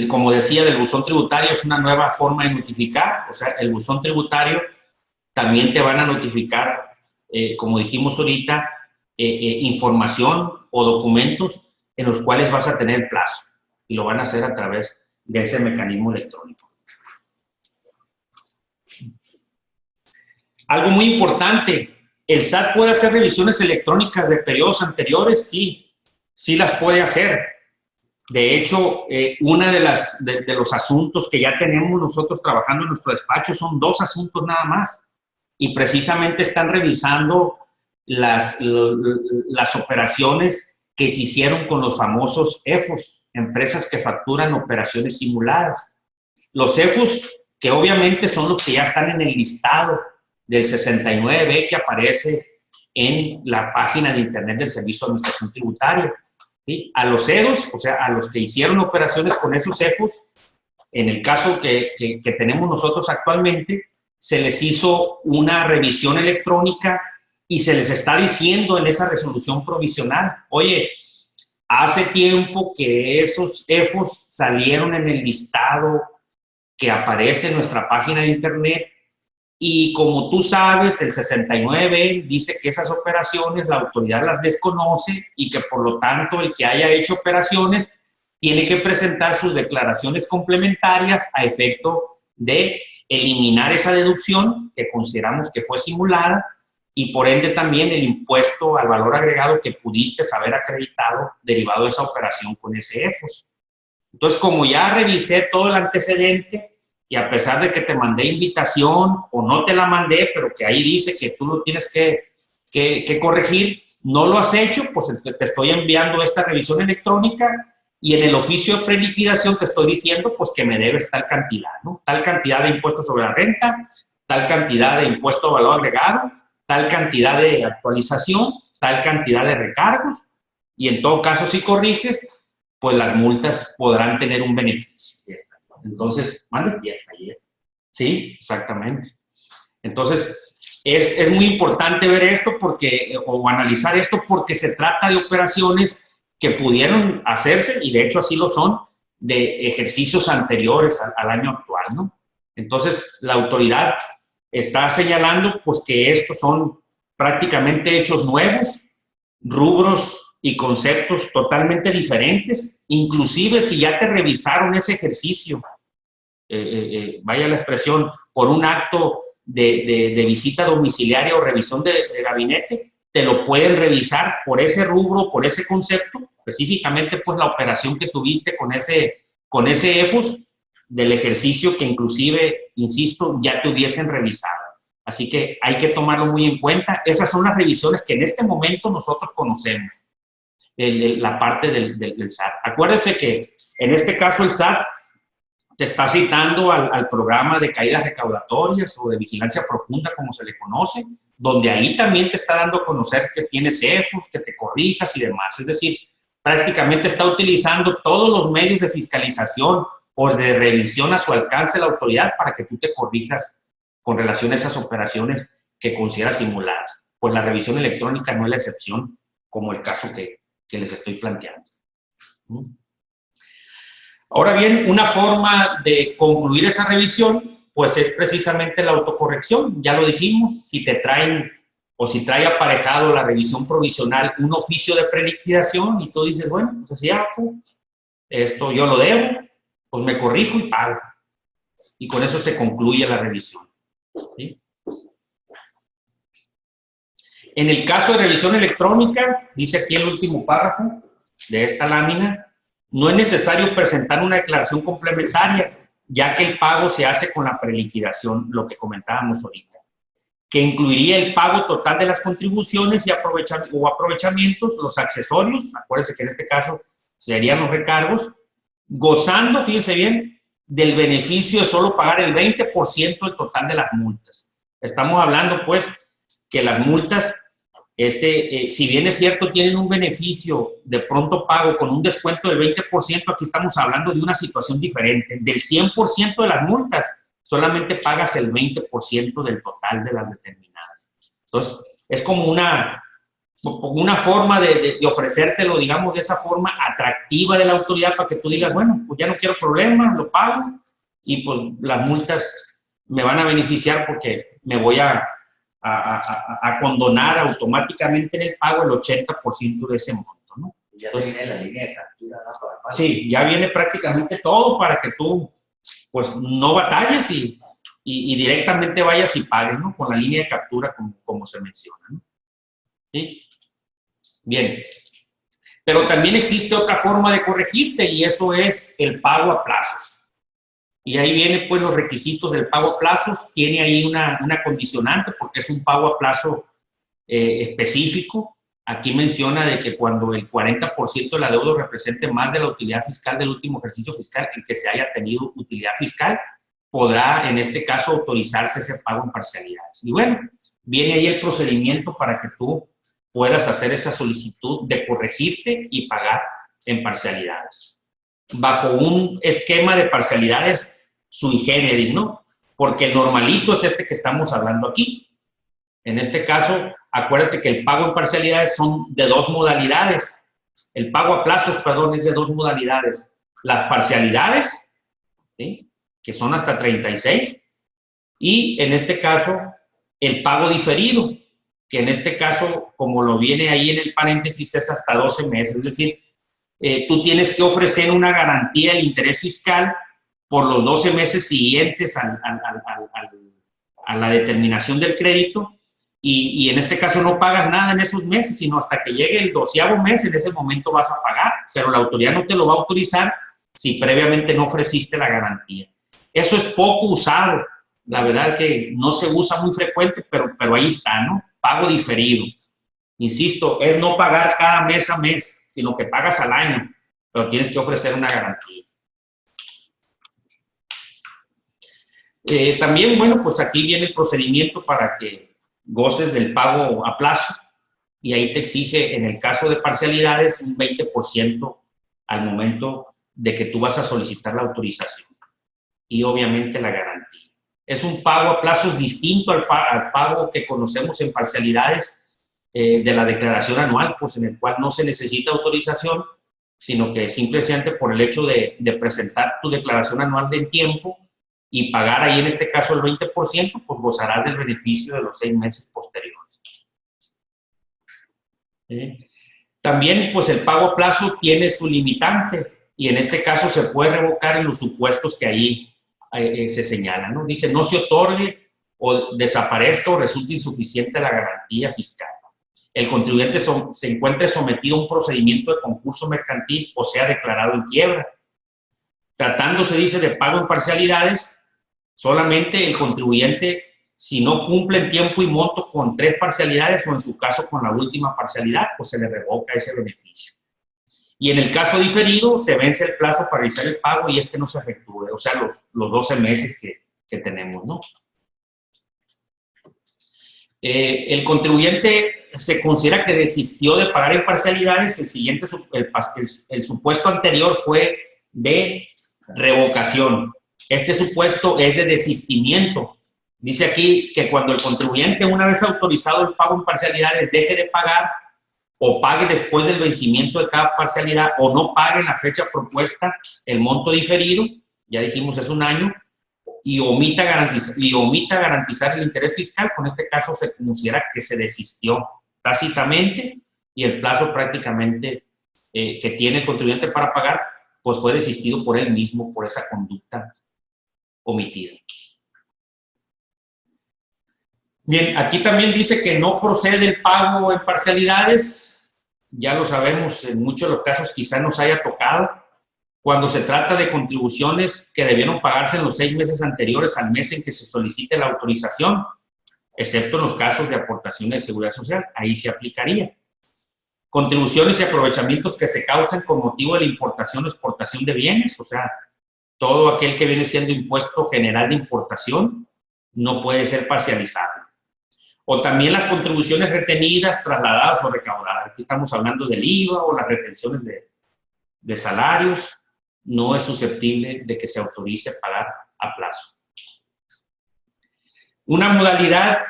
Speaker 2: Como decía, del buzón tributario es una nueva forma de notificar. O sea, el buzón tributario también te van a notificar, como dijimos ahorita, información o documentos en los cuales vas a tener plazo. Y lo van a hacer a través de ese mecanismo electrónico. Algo muy importante, ¿el SAT puede hacer revisiones electrónicas de periodos anteriores? Sí, sí las puede hacer. De hecho, uno de los asuntos que ya tenemos nosotros trabajando en nuestro despacho son 2 asuntos nada más. Y precisamente están revisando las operaciones que se hicieron con los famosos EFOS, empresas que facturan operaciones simuladas. Los EFOS, que obviamente son los que ya están en el listado del 69B que aparece en la página de internet del Servicio de Administración Tributaria, ¿sí? A los EDOS, o sea, a los que hicieron operaciones con esos EFOS, en el caso que tenemos nosotros actualmente, se les hizo una revisión electrónica y se les está diciendo en esa resolución provisional, oye, hace tiempo que esos EFOS salieron en el listado que aparece en nuestra página de internet y como tú sabes, el 69 dice que esas operaciones la autoridad las desconoce y que por lo tanto el que haya hecho operaciones tiene que presentar sus declaraciones complementarias a efecto de eliminar esa deducción que consideramos que fue simulada y por ende también el impuesto al valor agregado que pudiste haber acreditado derivado de esa operación con ese EFOS. Entonces, como ya revisé todo el antecedente y a pesar de que te mandé invitación o no te la mandé, pero que ahí dice que tú lo tienes que corregir, no lo has hecho, pues te estoy enviando esta revisión electrónica y en el oficio de preliquidación te estoy diciendo pues que me debes tal cantidad, ¿no? Tal cantidad de impuestos sobre la renta, tal cantidad de impuesto a valor agregado, tal cantidad de actualización, tal cantidad de recargos, y en todo caso, si corriges, pues las multas podrán tener un beneficio. Entonces, ¿vale? Y hasta ayer. Sí, exactamente. Entonces, es muy importante ver esto porque, o analizar esto porque se trata de operaciones que pudieron hacerse, y de hecho así lo son, de ejercicios anteriores al año actual, ¿no? Entonces, la autoridad está señalando pues que estos son prácticamente hechos nuevos, rubros y conceptos totalmente diferentes, inclusive si ya te revisaron ese ejercicio, vaya la expresión, por un acto de visita domiciliaria o revisión de gabinete, te lo pueden revisar por ese rubro, por ese concepto, específicamente pues la operación que tuviste con ese EFOS, del ejercicio que inclusive, insisto, ya te hubiesen revisado. Así que hay que tomarlo muy en cuenta. Esas son las revisiones que en este momento nosotros conocemos, la parte del SAT. Acuérdense que en este caso el SAT te está citando al programa de caídas recaudatorias o de vigilancia profunda, como se le conoce, donde ahí también te está dando a conocer que tienes EFOS, que te corrijas y demás. Es decir, prácticamente está utilizando todos los medios de fiscalización o de revisión a su alcance la autoridad para que tú te corrijas con relación a esas operaciones que consideras simuladas. Pues la revisión electrónica no es la excepción, como el caso que les estoy planteando. Ahora bien, una forma de concluir esa revisión, pues es precisamente la autocorrección. Ya lo dijimos, si te traen o si trae aparejado la revisión provisional un oficio de preliquidación y tú dices, bueno, pues así hago, esto yo lo debo, pues me corrijo y pago. Y con eso se concluye la revisión. ¿Sí? En el caso de revisión electrónica, dice aquí el último párrafo de esta lámina, no es necesario presentar una declaración complementaria, ya que el pago se hace con la preliquidación, lo que comentábamos ahorita, que incluiría el pago total de las contribuciones y aprovechamientos, los accesorios, acuérdense que en este caso serían los recargos, gozando, fíjense bien, del beneficio de solo pagar el 20% del total de las multas. Estamos hablando, pues, que las multas, si bien es cierto, tienen un beneficio de pronto pago con un descuento del 20%, aquí estamos hablando de una situación diferente. Del 100% de las multas, solamente pagas el 20% del total de las determinadas. Entonces, es como una forma de ofrecértelo, digamos, de esa forma atractiva de la autoridad para que tú digas, bueno, pues ya no quiero problemas, lo pago y pues las multas me van a beneficiar porque me voy a condonar automáticamente en el pago el 80% de ese monto, ¿no?
Speaker 1: Ya te viene la línea de captura, ¿no? Para pago.
Speaker 2: Sí, ya viene prácticamente todo para que tú, pues, no batalles y directamente vayas y pagues, ¿no? Con la línea de captura, como se menciona, ¿no? ¿Sí? Bien. Pero también existe otra forma de corregirte y eso es el pago a plazos. Y ahí vienen pues los requisitos del pago a plazos. Tiene ahí una condicionante porque es un pago a plazo específico. Aquí menciona de que cuando el 40% de la deuda represente más de la utilidad fiscal del último ejercicio fiscal en que se haya tenido utilidad fiscal, podrá en este caso autorizarse ese pago en parcialidades. Y bueno, viene ahí el procedimiento para que tú puedas hacer esa solicitud de corregirte y pagar en parcialidades. Bajo un esquema de parcialidades sui generis, ¿no? Porque el normalito es este que estamos hablando aquí. En este caso, acuérdate que el pago en parcialidades son de dos modalidades. El pago a plazos, perdón, es de dos modalidades. Las parcialidades, ¿sí? Que son hasta 36, Y en este caso, el pago diferido, que en este caso, como lo viene ahí en el paréntesis, es hasta 12 meses. Es decir, tú tienes que ofrecer una garantía del interés fiscal por los 12 meses siguientes a la determinación del crédito, y en este caso no pagas nada en esos meses, sino hasta que llegue el 12º mes, en ese momento vas a pagar, pero la autoridad no te lo va a autorizar si previamente no ofreciste la garantía. Eso es poco usado, la verdad que no se usa muy frecuente, pero ahí está, ¿no? Pago diferido. Insisto, es no pagar cada mes a mes, sino que pagas al año, pero tienes que ofrecer una garantía. También, bueno, pues aquí viene el procedimiento para que goces del pago a plazo, y ahí te exige, en el caso de parcialidades, un 20% al momento de que tú vas a solicitar la autorización, y obviamente la garantía. Es un pago a plazos distinto al pago que conocemos en parcialidades de la declaración anual, pues en el cual no se necesita autorización, sino que simplemente por el hecho de presentar tu declaración anual en tiempo y pagar ahí en este caso el 20%, pues gozarás del beneficio de los 6 meses posteriores. También, pues el pago a plazo tiene su limitante, y en este caso se puede revocar en los supuestos que ahí se señalan, ¿no? Dice, no se otorgue o desaparezca o resulte insuficiente la garantía fiscal. El contribuyente se encuentre sometido a un procedimiento de concurso mercantil o sea declarado en quiebra. Tratándose, dice, de pago en parcialidades, solamente el contribuyente, si no cumple en tiempo y monto con 3 parcialidades o en su caso con la última parcialidad, pues se le revoca ese beneficio. Y en el caso diferido, se vence el plazo para realizar el pago y no se efectúe, o sea, los 12 meses que tenemos, ¿no? El contribuyente se considera que desistió de pagar en parcialidades. El supuesto anterior fue de revocación. Este supuesto es de desistimiento. Dice aquí que cuando el contribuyente, una vez autorizado el pago en parcialidades, deje de pagar o pague después del vencimiento de cada parcialidad o no pague en la fecha propuesta el monto diferido, ya dijimos es un año, y omita garantizar el interés fiscal, con este caso se considera que se desistió tácitamente y el plazo prácticamente que tiene el contribuyente para pagar, pues fue desistido por él mismo por esa conducta omitida. Bien, aquí también dice que no procede el pago en parcialidades. Ya lo sabemos, en muchos de los casos quizá nos haya tocado, cuando se trata de contribuciones que debieron pagarse en los 6 meses anteriores al mes en que se solicite la autorización, excepto en los casos de aportaciones de seguridad social, ahí se aplicaría. Contribuciones y aprovechamientos que se causan con motivo de la importación o exportación de bienes, o sea, todo aquel que viene siendo impuesto general de importación no puede ser parcializado. O también las contribuciones retenidas, trasladadas o recaudadas. Aquí estamos hablando del IVA o las retenciones de salarios. No es susceptible de que se autorice pagar a plazo. Una modalidad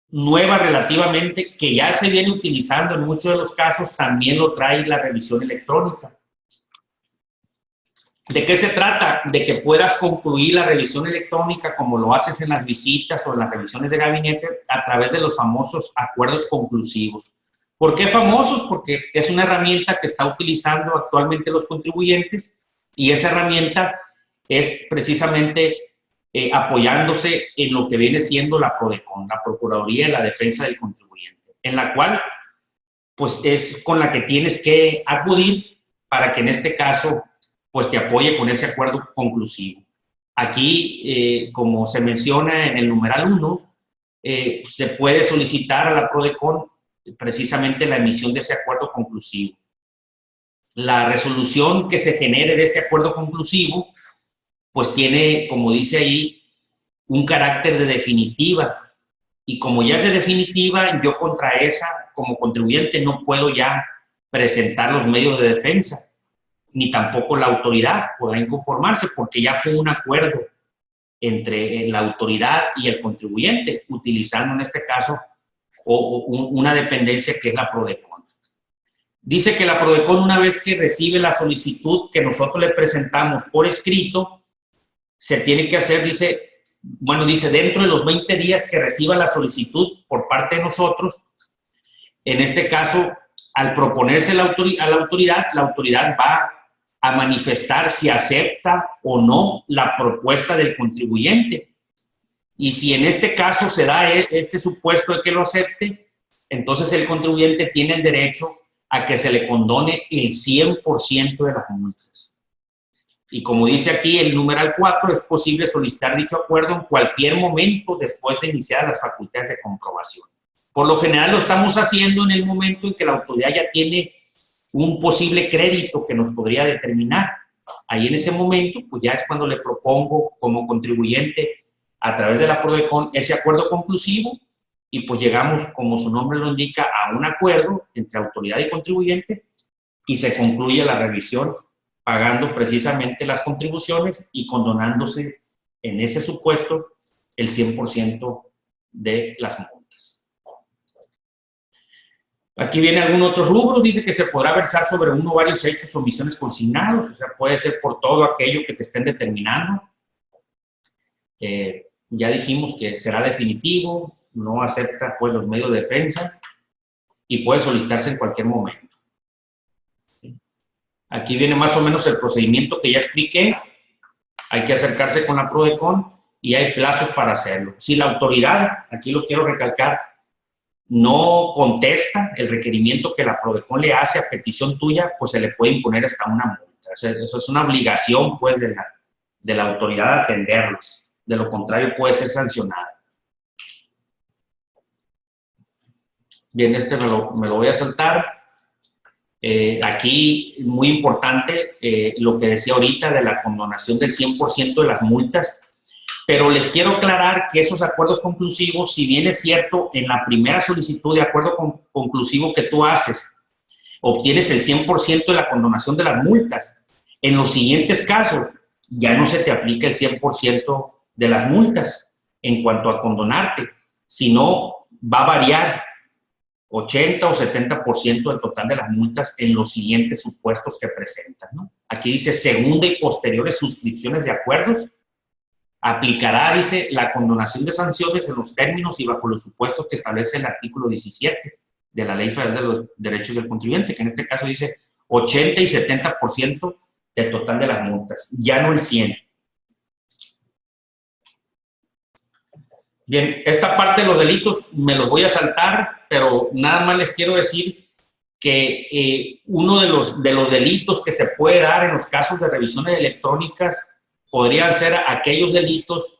Speaker 2: nueva relativamente, que ya se viene utilizando en muchos de los casos, también lo trae la revisión electrónica. ¿De qué se trata? De que puedas concluir la revisión electrónica como lo haces en las visitas o en las revisiones de gabinete a través de los famosos acuerdos conclusivos. ¿Por qué famosos? Porque es una herramienta que está utilizando actualmente los contribuyentes, y esa herramienta es precisamente apoyándose en lo que viene siendo la PRODECON, la Procuraduría de la Defensa del Contribuyente, en la cual pues es con la que tienes que acudir para que en este caso pues te apoye con ese acuerdo conclusivo. Aquí, como se menciona en el numeral 1, se puede solicitar a la PRODECON precisamente la emisión de ese acuerdo conclusivo. La resolución que se genere de ese acuerdo conclusivo, pues tiene, como dice ahí, un carácter de definitiva. Y como ya es de definitiva, yo contra esa, como contribuyente, no puedo ya presentar los medios de defensa, ni tampoco la autoridad podrá inconformarse, porque ya fue un acuerdo entre la autoridad y el contribuyente, utilizando en este caso una dependencia que es la PRODECON. Dice que la PRODECON, una vez que recibe la solicitud que nosotros le presentamos por escrito, se tiene que hacer, dice, bueno, dice, dentro de los 20 días que reciba la solicitud por parte de nosotros, en este caso, al proponerse a la autoridad va a manifestar si acepta o no la propuesta del contribuyente. Y si en este caso se da este supuesto de que lo acepte, entonces el contribuyente tiene el derecho a que se le condone el 100% de las multas. Y como dice aquí el numeral 4, es posible solicitar dicho acuerdo en cualquier momento después de iniciar las facultades de comprobación. Por lo general lo estamos haciendo en el momento en que la autoridad ya tiene un posible crédito que nos podría determinar. Ahí en ese momento, pues ya es cuando le propongo como contribuyente a través de la PRODECON ese acuerdo conclusivo y pues llegamos, como su nombre lo indica, a un acuerdo entre autoridad y contribuyente y se concluye la revisión pagando precisamente las contribuciones y condonándose en ese supuesto el 100% de las multas. Aquí viene algún otro rubro, dice que se podrá versar sobre uno o varios hechos o omisiones consignados, o sea, puede ser por todo aquello que te estén determinando. Ya dijimos que será definitivo, no acepta pues los medios de defensa y puede solicitarse en cualquier momento. Aquí viene más o menos el procedimiento que ya expliqué. Hay que acercarse con la PRODECON y hay plazos para hacerlo. Si la autoridad, aquí lo quiero recalcar, no contesta el requerimiento que la PRODECON le hace a petición tuya, pues se le puede imponer hasta una multa. O sea, eso es una obligación pues de la autoridad atenderlo. De lo contrario puede ser sancionada. Bien, este me lo voy a saltar. Aquí, muy importante, lo que decía ahorita de la condonación del 100% de las multas, pero les quiero aclarar que esos acuerdos conclusivos, si bien es cierto, en la primera solicitud de acuerdo conclusivo que tú haces, obtienes el 100% de la condonación de las multas, en los siguientes casos ya no se te aplica el 100% de las multas en cuanto a condonarte, sino va a variar 80 o 70% del total de las multas en los siguientes supuestos que presentan, ¿no? Aquí dice, segunda y posteriores suscripciones de acuerdos, aplicará, dice, la condonación de sanciones en los términos y bajo los supuestos que establece el artículo 17 de la Ley Federal de los Derechos del Contribuyente, que en este caso dice 80 y 70% del total de las multas, ya no el 100%. Bien, esta parte de los delitos me los voy a saltar, pero nada más les quiero decir que uno de los delitos que se puede dar en los casos de revisiones electrónicas podrían ser aquellos delitos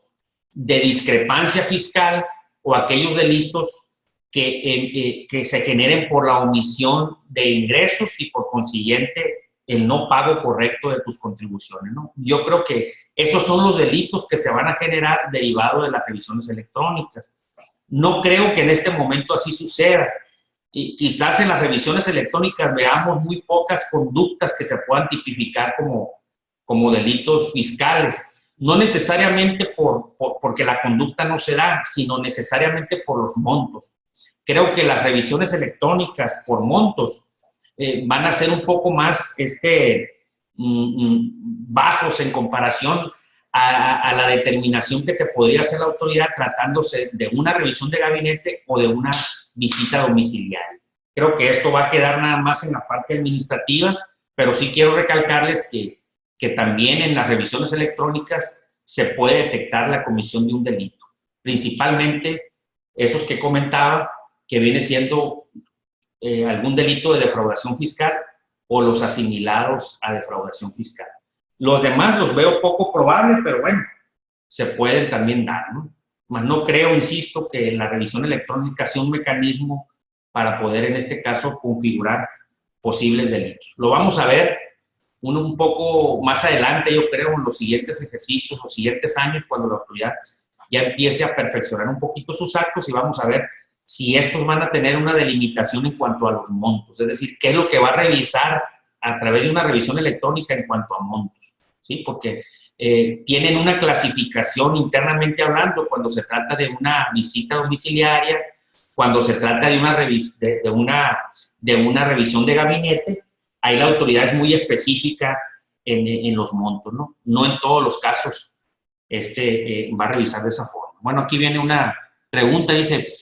Speaker 2: de discrepancia fiscal o aquellos delitos que se generen por la omisión de ingresos y por consiguiente el no pago correcto de tus contribuciones, ¿no? Yo creo que esos son los delitos que se van a generar derivados de las revisiones electrónicas. No creo que en este momento así suceda. Y quizás en las revisiones electrónicas veamos muy pocas conductas que se puedan tipificar como delitos fiscales. No necesariamente porque la conducta no se da, sino necesariamente por los montos. Creo que las revisiones electrónicas por montos van a ser un poco más bajos en comparación a la determinación que te podría hacer la autoridad tratándose de una revisión de gabinete o de una visita domiciliaria. Creo que esto va a quedar nada más en la parte administrativa, pero sí quiero recalcarles que también en las revisiones electrónicas se puede detectar la comisión de un delito. Principalmente esos que comentaba, que viene siendo algún delito de defraudación fiscal o los asimilados a defraudación fiscal. Los demás los veo poco probables, pero bueno, se pueden también dar, ¿no? Mas no creo, insisto, que la revisión electrónica sea un mecanismo para poder, en este caso, configurar posibles delitos. Lo vamos a ver un poco más adelante, yo creo, en los siguientes ejercicios o siguientes años, cuando la autoridad ya empiece a perfeccionar un poquito sus actos y vamos a ver si estos van a tener una delimitación en cuanto a los montos, es decir, qué es lo que va a revisar a través de una revisión electrónica en cuanto a montos, ¿sí? Porque tienen una clasificación internamente hablando cuando se trata de una visita domiciliaria, cuando se trata de una revisión de gabinete, ahí la autoridad es muy específica en los montos, ¿no? No en todos los casos va a revisar de esa forma. Bueno, aquí viene una pregunta, dice,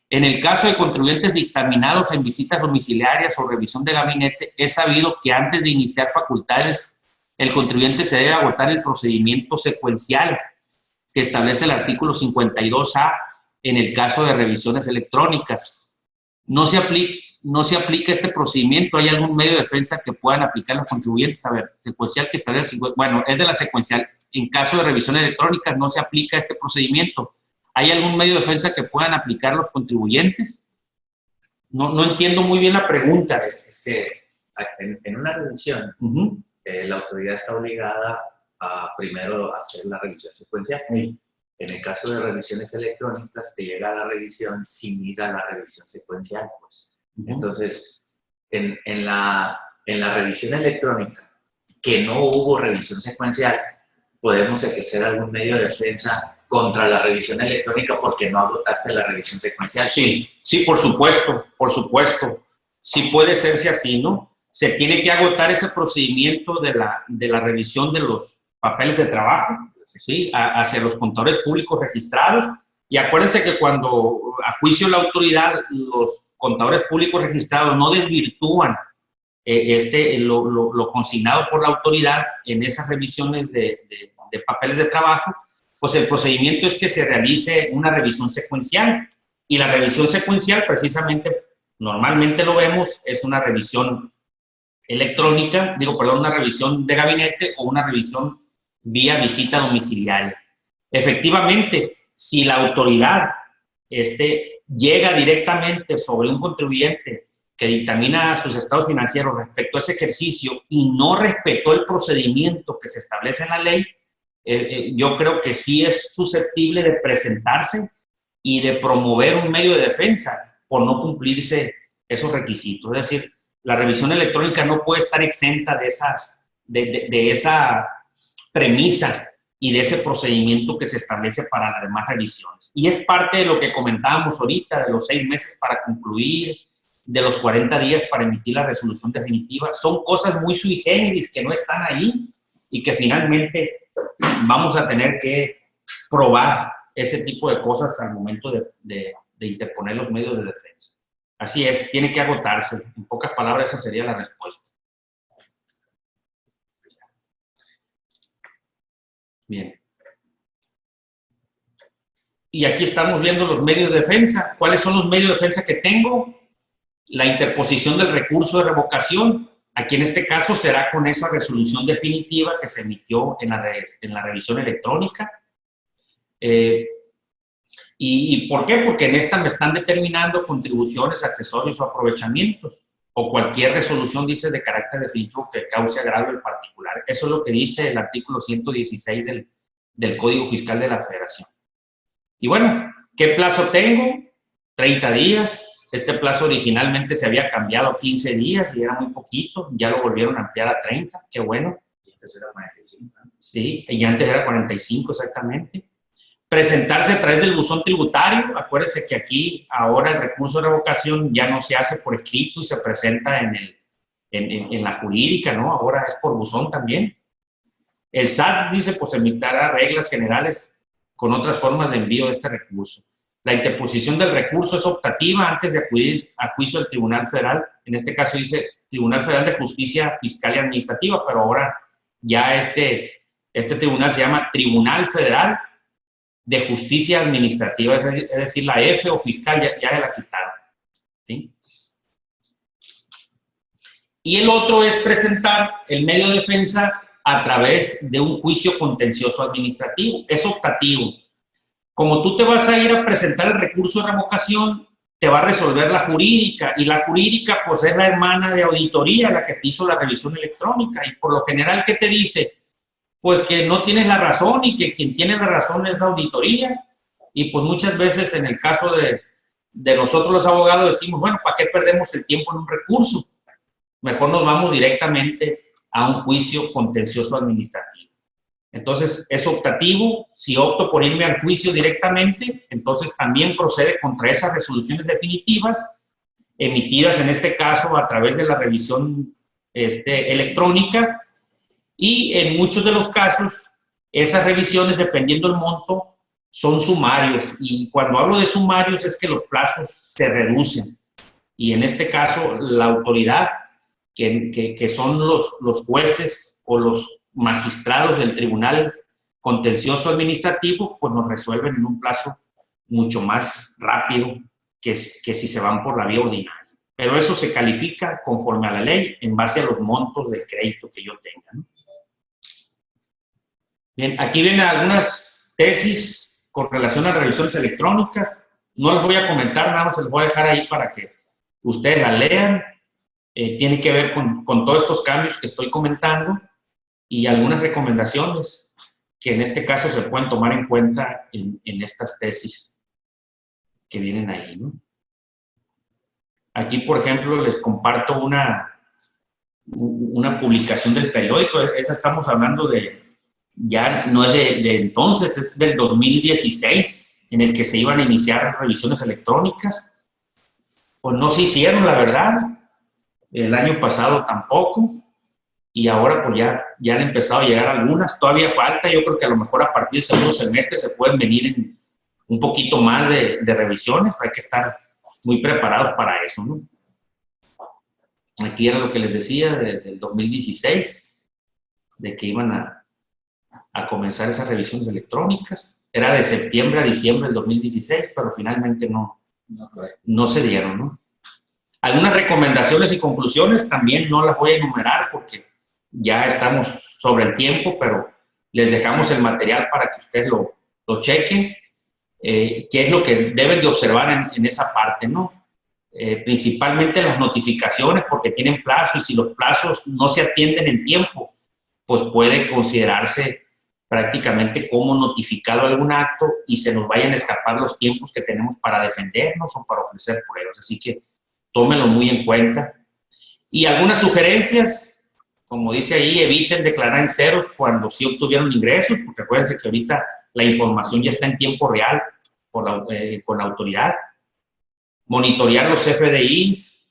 Speaker 2: en el caso de contribuyentes dictaminados en visitas domiciliarias o revisión de gabinete, es sabido que antes de iniciar facultades, el contribuyente se debe agotar el procedimiento secuencial que establece el artículo 52A en el caso de revisiones electrónicas. No se aplica este procedimiento. ¿Hay algún medio de defensa que puedan aplicar los contribuyentes? A ver, secuencial que establece, bueno, es de la secuencial. En caso de revisiones electrónicas no se aplica este procedimiento. ¿Hay algún medio de defensa que puedan aplicar los contribuyentes? No entiendo muy bien la pregunta.
Speaker 1: Es que en una revisión, la autoridad está obligada a primero hacer la revisión secuencial. En el caso de revisiones electrónicas, te llega la revisión sin ir a la revisión secuencial, pues. Entonces, en la revisión electrónica, que no hubo revisión secuencial, podemos ejercer algún medio de defensa contra la revisión electrónica porque no agotaste la revisión secuencial.
Speaker 2: Sí, sí, por supuesto, por supuesto. Sí puede serse así, ¿no? Se tiene que agotar ese procedimiento de la revisión de los papeles de trabajo, ¿sí? Hacia los contadores públicos registrados. Y acuérdense que cuando a juicio la autoridad, los contadores públicos registrados no desvirtúan lo consignado por la autoridad en esas revisiones de papeles de trabajo, pues el procedimiento es que se realice una revisión secuencial. Y la revisión secuencial, precisamente, normalmente lo vemos, es una revisión electrónica, una revisión de gabinete o una revisión vía visita domiciliaria. Efectivamente, si la autoridad llega directamente sobre un contribuyente que dictamina sus estados financieros respecto a ese ejercicio y no respetó el procedimiento que se establece en la ley, yo creo que sí es susceptible de presentarse y de promover un medio de defensa por no cumplirse esos requisitos. Es decir, la revisión electrónica no puede estar exenta de esa premisa y de ese procedimiento que se establece para las demás revisiones. Y es parte de lo que comentábamos ahorita, de los 6 meses para concluir, de los 40 días para emitir la resolución definitiva. Son cosas muy sui generis que no están ahí y que finalmente vamos a tener que probar ese tipo de cosas al momento de interponer los medios de defensa. Así es, tiene que agotarse. En pocas palabras, esa sería la respuesta. Bien. Y aquí estamos viendo los medios de defensa. ¿Cuáles son los medios de defensa que tengo? La interposición del recurso de revocación. Aquí en este caso será con esa resolución definitiva que se emitió en la revisión electrónica. ¿Y por qué? Porque en esta me están determinando contribuciones, accesorios o aprovechamientos, o cualquier resolución, dice, de carácter definitivo que cause agravio al particular. Eso es lo que dice el artículo 116 del Código Fiscal de la Federación. Y bueno, ¿qué plazo tengo? 30 días. Este plazo originalmente se había cambiado a 15 días y era muy poquito. Ya lo volvieron a ampliar a 30. Qué bueno.
Speaker 1: Y antes era 45.
Speaker 2: Sí, y antes era 45 exactamente. Presentarse a través del buzón tributario. Acuérdense que aquí ahora el recurso de revocación ya no se hace por escrito y se presenta en la jurídica, ¿no? Ahora es por buzón también. El SAT dice, pues emitirá reglas generales con otras formas de envío de este recurso. La interposición del recurso es optativa antes de acudir a juicio del Tribunal Federal. En este caso dice Tribunal Federal de Justicia Fiscal y Administrativa, pero ahora ya este tribunal se llama Tribunal Federal de Justicia Administrativa, es decir, la F o fiscal ya la quitaron, ¿sí? Y el otro es presentar el medio de defensa a través de un juicio contencioso administrativo. Es optativo. Como tú te vas a ir a presentar el recurso de revocación, te va a resolver la jurídica, y la jurídica pues es la hermana de auditoría, la que te hizo la revisión electrónica, y por lo general, ¿qué te dice? Pues que no tienes la razón y que quien tiene la razón es la auditoría. Y pues muchas veces en el caso de nosotros los abogados decimos, bueno, ¿para qué perdemos el tiempo en un recurso? Mejor nos vamos directamente a un juicio contencioso administrativo. Entonces es optativo. Si opto por irme al juicio directamente, entonces también procede contra esas resoluciones definitivas emitidas en este caso a través de la revisión electrónica. Y en muchos de los casos, Esas revisiones, dependiendo del monto, son sumarios, y cuando hablo de sumarios es que los plazos se reducen, y en este caso la autoridad, que son los jueces o los magistrados del Tribunal Contencioso Administrativo, pues nos resuelven en un plazo mucho más rápido que si se van por la vía ordinaria. Pero eso se califica conforme a la ley en base a los montos del crédito que yo tenga, ¿no? Bien, aquí vienen algunas tesis con relación a revisiones electrónicas. No las voy a comentar, nada más se las voy a dejar ahí para que ustedes las lean. Tiene que ver con todos estos cambios que estoy comentando y algunas recomendaciones que en este caso se pueden tomar en cuenta en estas tesis que vienen ahí, ¿no? Aquí, por ejemplo, les comparto una publicación del periódico. Esa estamos hablando ya no es de entonces, es del 2016, en el que se iban a iniciar revisiones electrónicas. Pues no se hicieron, la verdad. El año pasado tampoco. Y ahora pues ya han empezado a llegar algunas. Todavía falta, yo creo que a lo mejor a partir del segundo semestre se pueden venir en un poquito más de revisiones. Hay que estar muy preparados para eso, ¿no? Aquí era lo que les decía del 2016, de que iban a comenzar esas revisiones electrónicas. Era de septiembre a diciembre del 2016, pero finalmente no se dieron, ¿no? Algunas recomendaciones y conclusiones también no las voy a enumerar porque ya estamos sobre el tiempo, pero les dejamos el material para que ustedes lo chequen. ¿Qué es lo que deben de observar en esa parte, no? Principalmente las notificaciones, porque tienen plazo, y si los plazos no se atienden en tiempo, pues puede considerarse prácticamente como notificado algún acto y se nos vayan a escapar los tiempos que tenemos para defendernos o para ofrecer pruebas. Así que tómenlo muy en cuenta. Y algunas sugerencias, como dice ahí, eviten declarar en ceros cuando sí obtuvieron ingresos, porque acuérdense que ahorita la información ya está en tiempo real con la autoridad. Monitorear los FDIs,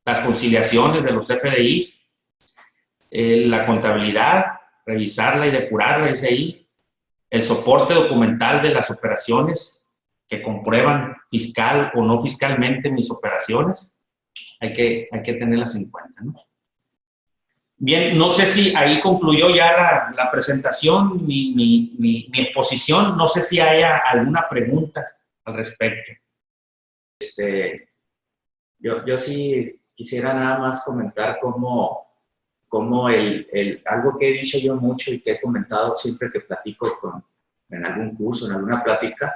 Speaker 2: las conciliaciones de los FDIs, la contabilidad, revisarla y depurarla, dice ahí. El soporte documental de las operaciones que comprueban fiscal o no fiscalmente mis operaciones. Hay que tenerlas en cuenta, ¿no? Bien, no sé si ahí concluyó ya la presentación, mi exposición. No sé si haya alguna pregunta al respecto.
Speaker 1: Yo sí quisiera nada más comentar cómo algo que he dicho yo mucho y que he comentado siempre que platico en algún curso, en alguna plática,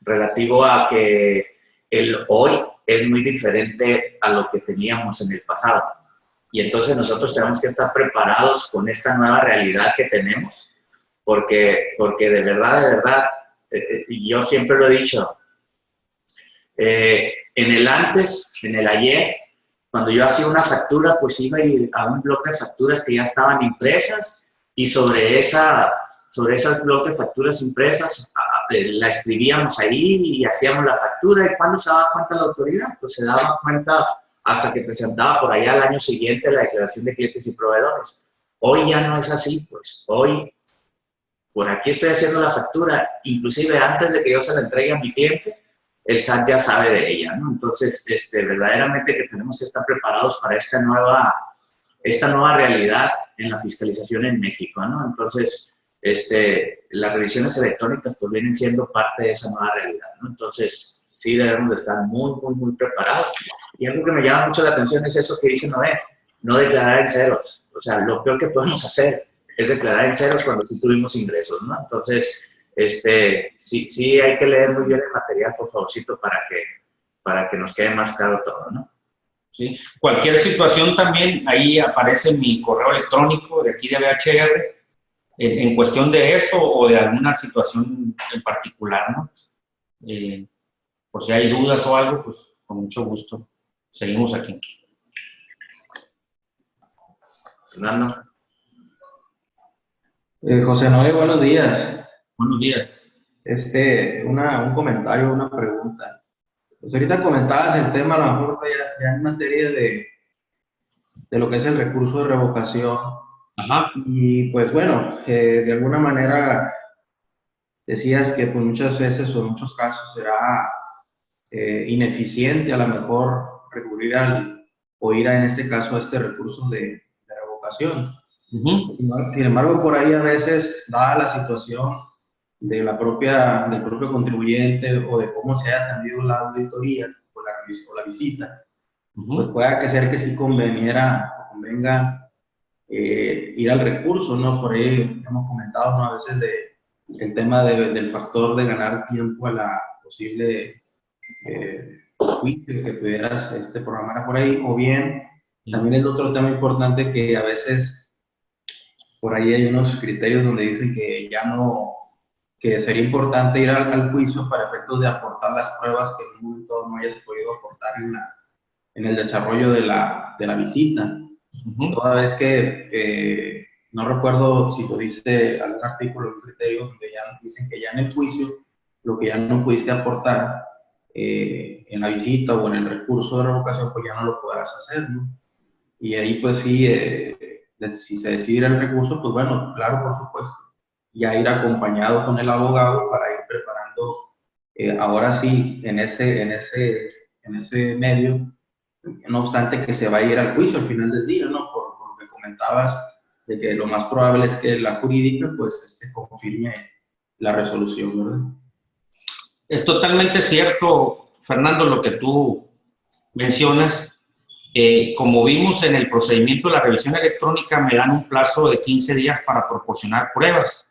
Speaker 1: relativo a que el hoy es muy diferente a lo que teníamos en el pasado. Y entonces nosotros tenemos que estar preparados con esta nueva realidad que tenemos, porque de verdad, yo siempre lo he dicho, en el antes, en el ayer, cuando yo hacía una factura, pues iba a un bloque de facturas que ya estaban impresas, y sobre esas bloques de facturas impresas la escribíamos ahí y hacíamos la factura. ¿Y cuándo se daba cuenta la autoridad? Pues se daba cuenta hasta que presentaba por allá al año siguiente la declaración de clientes y proveedores. Hoy ya no es así, pues. Hoy, por aquí estoy haciendo la factura, inclusive antes de que yo se la entregue a mi cliente, el SAT ya sabe de ella, ¿no? Entonces, verdaderamente que tenemos que estar preparados para esta nueva realidad en la fiscalización en México, ¿no? Entonces, las revisiones electrónicas pues vienen siendo parte de esa nueva realidad, ¿no? Entonces, sí debemos de estar muy preparados. Y algo que me llama mucho la atención es eso que dice Noé, no declarar en ceros. O sea, lo peor que podemos hacer es declarar en ceros cuando sí tuvimos ingresos, ¿no? Entonces, sí hay que leer muy bien el material, por favorcito, para que nos quede más claro todo, ¿no?
Speaker 2: ¿Sí? Cualquier situación también, ahí aparece mi correo electrónico de aquí de BHR, en cuestión de esto o de alguna situación en particular, ¿no? Por si hay dudas o algo, pues con mucho gusto. Seguimos aquí.
Speaker 1: Fernando.
Speaker 3: José Noé, buenos días.
Speaker 2: Buenos días.
Speaker 3: Un comentario, una pregunta. Pues ahorita comentabas el tema, a lo mejor ya en materia de lo que es el recurso de revocación.
Speaker 2: Ajá.
Speaker 3: Y pues bueno, de alguna manera decías que pues, muchas veces o en muchos casos será ineficiente a lo mejor recurrir o ir en este caso a este recurso de revocación. Sin embargo, por ahí a veces, dada la situación de del propio contribuyente o de cómo se haya atendido la auditoría o la visita, pues puede ser que sí convenga ir al recurso, ¿no? Por ahí hemos comentado, ¿no? A veces el tema del factor de ganar tiempo a la posible juicio que pudieras programar por ahí, o bien también es otro tema importante que a veces por ahí hay unos criterios donde dicen que ya no, que sería importante ir al juicio para efectos de aportar las pruebas que en un momento no hayas podido aportar en el desarrollo de la visita. Toda vez que no recuerdo si lo dice algún artículo o criterio donde ya dicen que ya en el juicio lo que ya no pudiste aportar en la visita o en el recurso de revocación, pues ya no lo podrás hacer, ¿no? Y ahí pues sí, si se decide el recurso, pues bueno, claro, por supuesto, ya ir acompañado con el abogado para ir preparando, ahora sí, en ese medio, no obstante que se va a ir al juicio al final del día, ¿no? Por lo que comentabas, de que lo más probable es que la jurídica, pues, confirme la resolución, ¿verdad?
Speaker 2: Es totalmente cierto, Fernando, lo que tú mencionas. Como vimos en el procedimiento de la revisión electrónica, me dan un plazo de 15 días para proporcionar pruebas.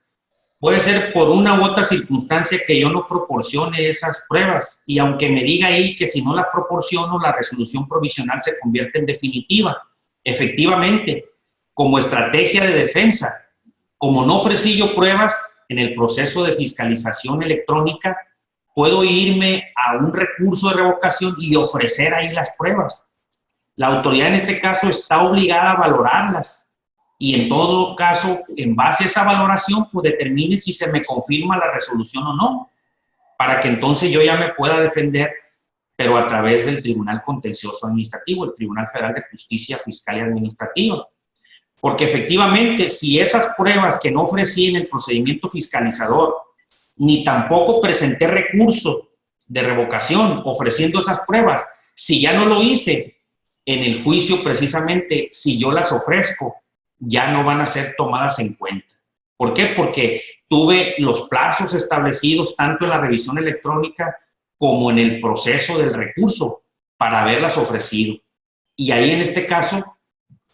Speaker 2: Puede ser por una u otra circunstancia que yo no proporcione esas pruebas, y aunque me diga ahí que si no las proporciono, la resolución provisional se convierte en definitiva. Efectivamente, como estrategia de defensa, como no ofrecí yo pruebas en el proceso de fiscalización electrónica, puedo irme a un recurso de revocación y ofrecer ahí las pruebas. La autoridad en este caso está obligada a valorarlas, y en todo caso, en base a esa valoración, pues determine si se me confirma la resolución o no, para que entonces yo ya me pueda defender, pero a través del Tribunal Contencioso Administrativo, el Tribunal Federal de Justicia Fiscal y Administrativa. Porque efectivamente, si esas pruebas que no ofrecí en el procedimiento fiscalizador, ni tampoco presenté recurso de revocación ofreciendo esas pruebas, si ya no lo hice en el juicio, precisamente, si yo las ofrezco, ya no van a ser tomadas en cuenta. ¿Por qué? Porque tuve los plazos establecidos tanto en la revisión electrónica como en el proceso del recurso para haberlas ofrecido. Y ahí en este caso,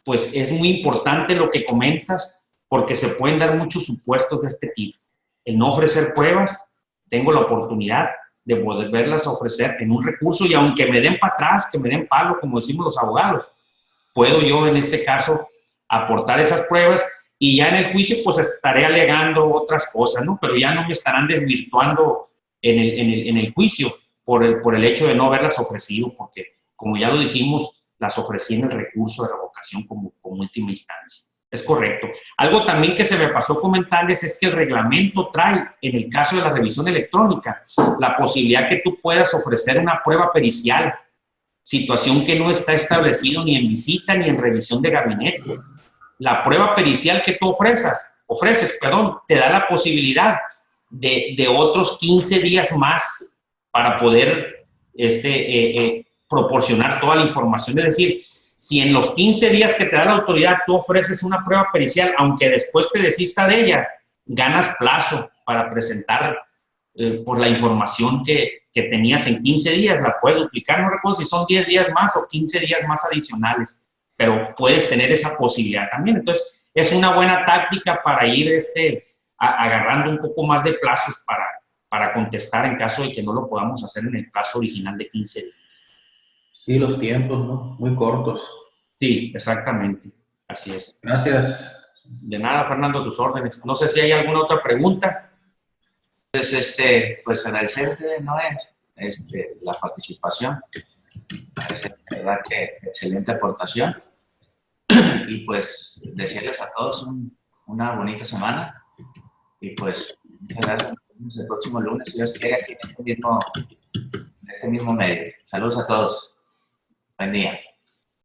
Speaker 2: pues es muy importante lo que comentas, porque se pueden dar muchos supuestos de este tipo. El no ofrecer pruebas, tengo la oportunidad de poderlas ofrecer en un recurso, y aunque me den para atrás, que me den palo, como decimos los abogados, puedo yo en este caso aportar esas pruebas, y ya en el juicio pues estaré alegando otras cosas, ¿no? Pero ya no me estarán desvirtuando en el juicio por el hecho de no haberlas ofrecido, porque como ya lo dijimos, las ofrecí en el recurso de revocación como última instancia. Es correcto. Algo también que se me pasó comentarles es que el reglamento trae, en el caso de la revisión electrónica, la posibilidad que tú puedas ofrecer una prueba pericial, situación que no está establecido ni en visita ni en revisión de gabinete. La prueba pericial que tú ofreces, te da la posibilidad de otros 15 días más para poder proporcionar toda la información. Es decir, si en los 15 días que te da la autoridad tú ofreces una prueba pericial, aunque después te desista de ella, ganas plazo para presentar por la información que tenías en 15 días, la puedes duplicar, no recuerdo si son 10 días más o 15 días más adicionales, pero puedes tener esa posibilidad también. Entonces, es una buena táctica para ir agarrando un poco más de plazos para contestar en caso de que no lo podamos hacer en el plazo original de 15 días.
Speaker 3: Sí, los tiempos, ¿no? Muy cortos.
Speaker 2: Sí, exactamente. Así es.
Speaker 3: Gracias.
Speaker 2: De nada, Fernando, tus órdenes. No sé si hay alguna otra pregunta.
Speaker 1: Entonces, pues agradecerte, Noé, la participación. De verdad que excelente aportación. Y pues decirles a todos una bonita semana. Y pues muchas gracias. Nos vemos el próximo lunes, si Dios quiere, aquí en este mismo medio. Saludos a todos. Buen día.